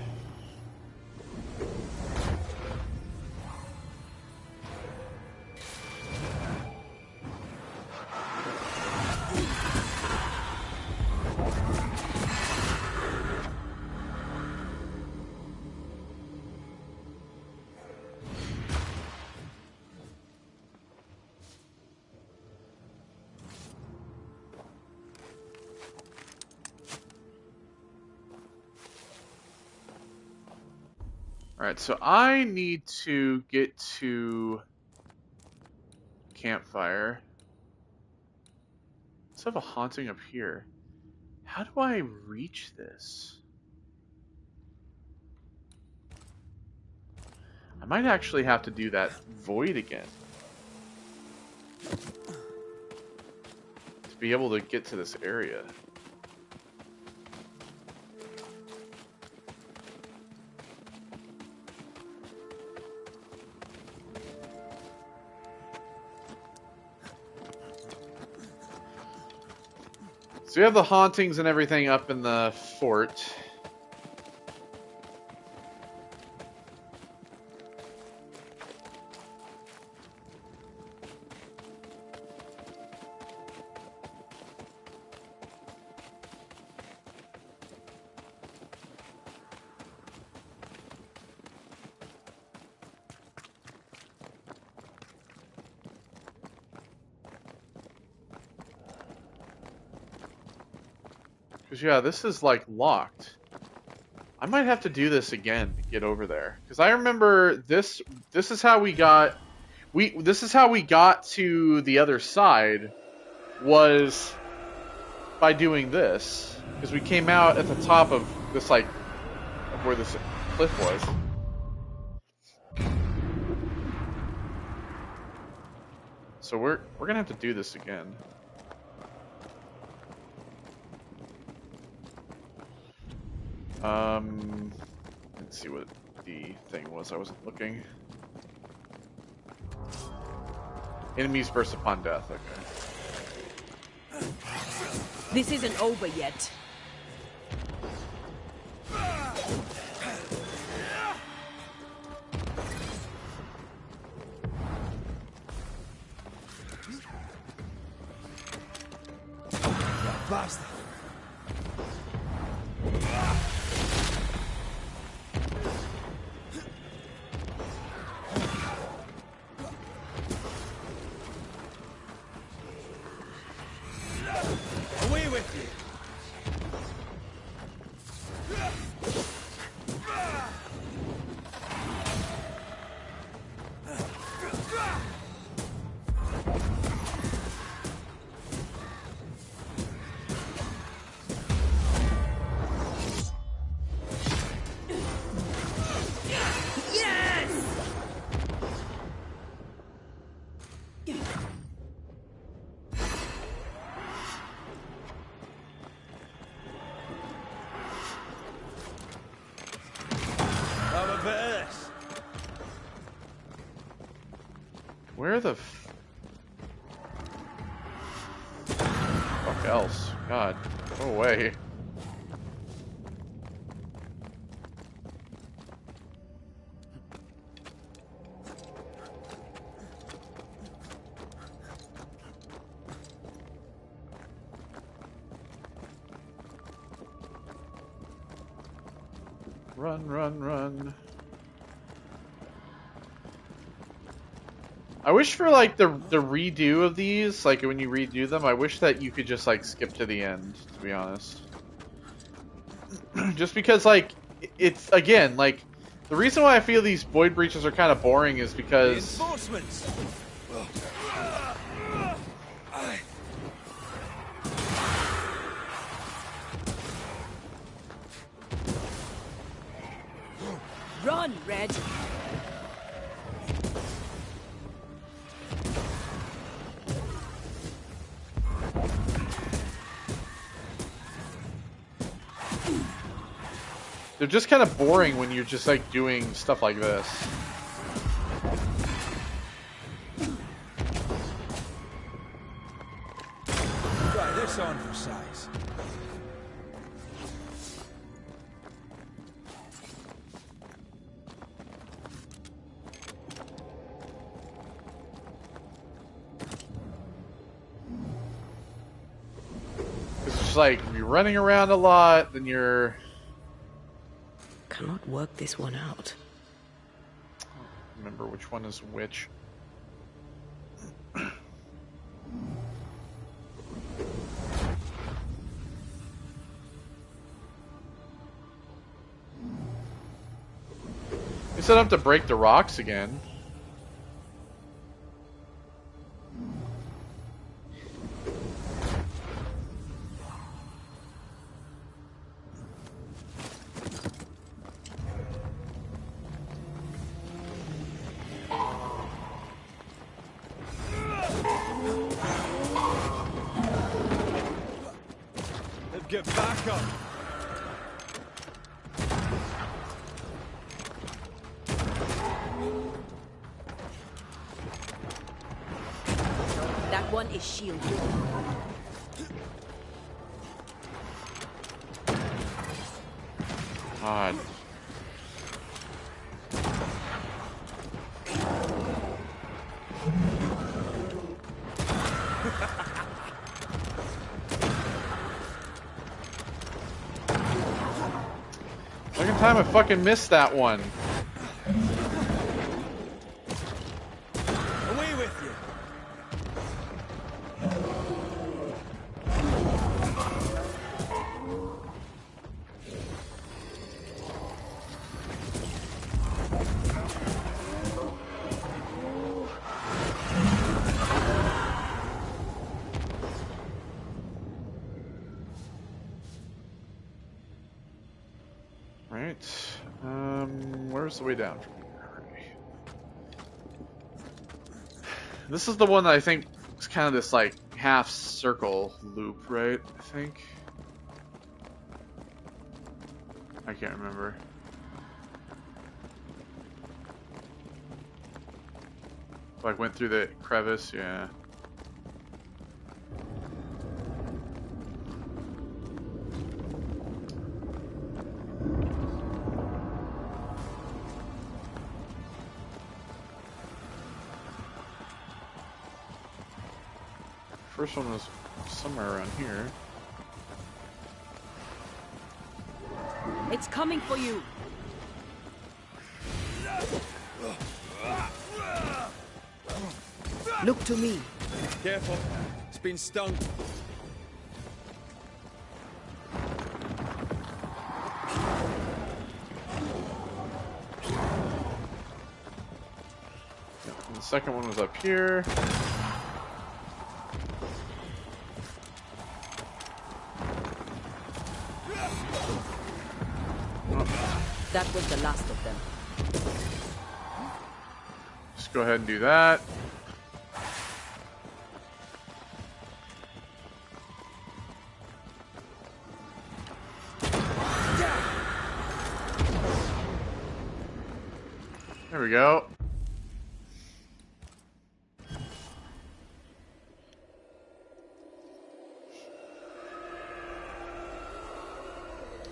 [SPEAKER 1] Alright, so I need to get to campfire. Let's have a haunting up here. How do I reach this? I might actually have to do that void again to be able to get to this area. So we have the hauntings and everything up in the fort. Because, yeah, this is, like, locked. I might have to do this again to get over there. Because I remember this is how we got... This is how we got to the other side, was by doing this, because we came out at the top of this, like, of where this cliff was. So we're gonna have to do this again. Let's see what the thing was. I wasn't looking. Enemies burst upon death. Okay.
[SPEAKER 11] This isn't over yet.
[SPEAKER 4] Bastard. Away with you.
[SPEAKER 1] Where the fuck else? God, go away. Run, run, run. I wish for like the redo of these, like when you redo them, I wish that you could just like skip to the end, to be honest. Just because like it's again like the reason why I feel these void breaches are kind of boring is because
[SPEAKER 4] Reinforcements.
[SPEAKER 11] Run, Red.
[SPEAKER 1] they're just kind of boring when you're just like doing stuff like this.
[SPEAKER 4] Try this on for size.
[SPEAKER 1] It's just like you're running around a lot, then you're
[SPEAKER 2] Cannot work this one out.
[SPEAKER 1] remember which one is which. You set up to break the rocks again.
[SPEAKER 4] Get back up.
[SPEAKER 11] That one is shielded.
[SPEAKER 1] God. Second time I fucking missed that one.
[SPEAKER 4] Away with you.
[SPEAKER 1] Where's the way down from here? This is the one that I think is kind of this like half circle loop, right? I think. I can't remember. Like went through the crevice, yeah. First one was somewhere around here.
[SPEAKER 2] It's coming for you. Look to me.
[SPEAKER 5] Careful. It's been stung.
[SPEAKER 1] And the second one was up here.
[SPEAKER 2] That was the last of them.
[SPEAKER 1] Just go ahead and do that. There we go.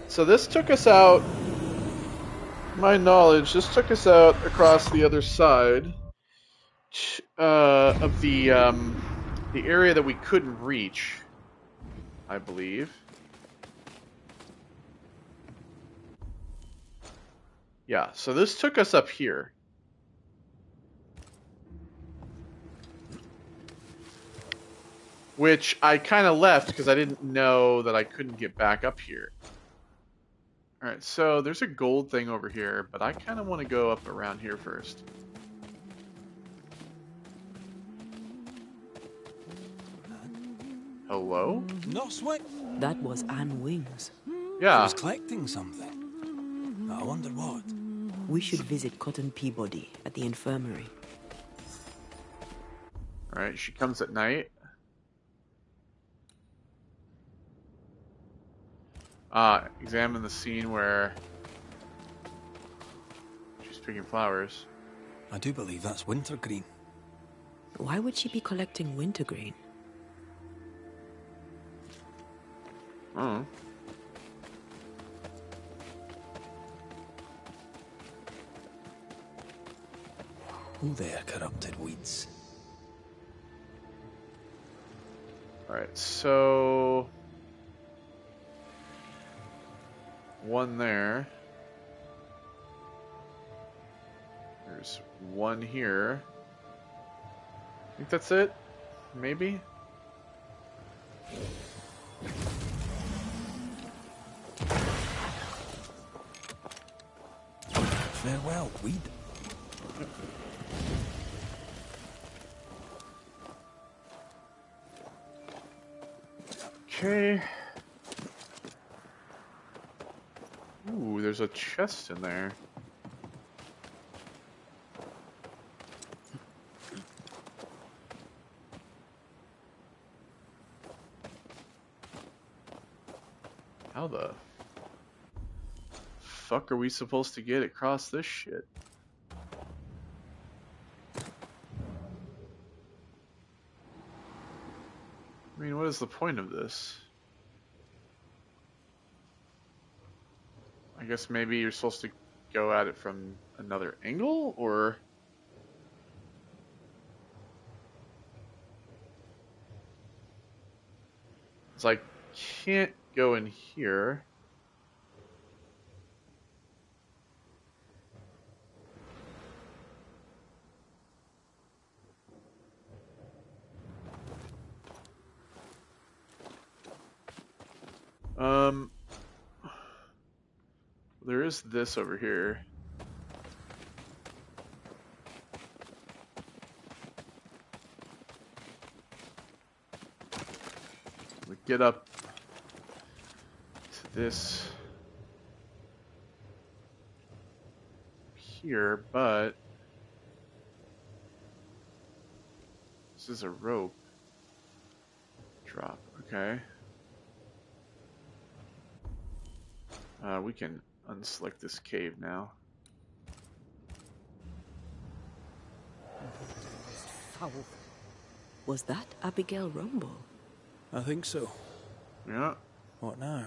[SPEAKER 1] So this took us out, my knowledge, this took us out across the other side of the area that we couldn't reach, I believe. Yeah, so this took us up here. Which I kind of left because I didn't know that I couldn't get back up here. Alright, so there's a gold thing over here, but I kind of want to go up around here first. Hello?
[SPEAKER 4] Noswick?
[SPEAKER 2] That was Anne Wings.
[SPEAKER 1] Yeah.
[SPEAKER 4] She was collecting something. I wonder what.
[SPEAKER 2] We should visit Cotton Peabody at the infirmary.
[SPEAKER 1] Alright, she comes at night. Examine the scene where she's picking flowers.
[SPEAKER 4] I do believe that's wintergreen.
[SPEAKER 2] Why would she be collecting wintergreen?
[SPEAKER 1] Oh.
[SPEAKER 4] Oh, there, corrupted weeds.
[SPEAKER 1] Alright, so one there. There's one here. I think that's it. Maybe?
[SPEAKER 4] Farewell, weed.
[SPEAKER 1] Okay. Ooh, there's a chest in there. How the fuck are we supposed to get across this shit? I mean, what is the point of this? I guess maybe you're supposed to go at it from another angle, or... It's like, can't go in here. There is this over here. We get up to this. here, but this is a rope drop. Okay. We can unselect this cave now.
[SPEAKER 2] Foul. Was that Abigail Rumble?
[SPEAKER 12] I think so.
[SPEAKER 1] Yeah.
[SPEAKER 12] What now?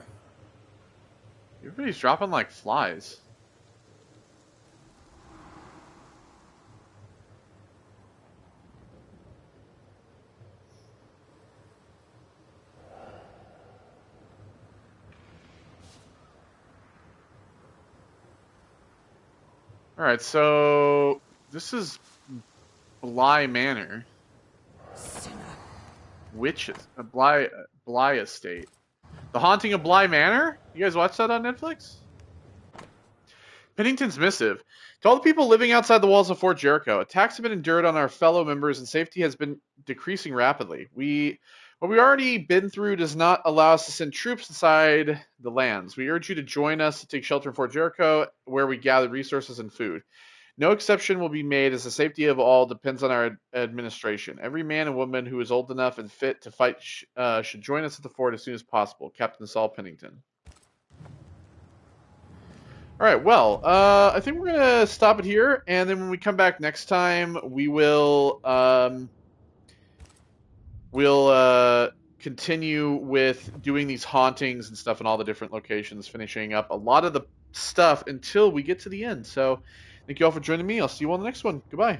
[SPEAKER 1] Everybody's dropping like flies. Alright, so this is Bly Manor. Witches. Bly Estate. The Haunting of Bly Manor? You guys watch that on Netflix? Pennington's missive. To all the people living outside the walls of Fort Jericho, attacks have been endured on our fellow members and safety has been decreasing rapidly. What we already been through does not allow us to send troops inside the lands. We urge you to join us to take shelter in Fort Jericho, where we gather resources and food. No exception will be made, as the safety of all depends on our administration. Every man and woman who is old enough and fit to fight should join us at the fort as soon as possible. Captain Saul Pennington. All right, well, I think we're going to stop it here, and then when we come back next time, we'll continue with doing these hauntings and stuff in all the different locations, finishing up a lot of the stuff until we get to the end. So thank you all for joining me. I'll see you on the next one. Goodbye.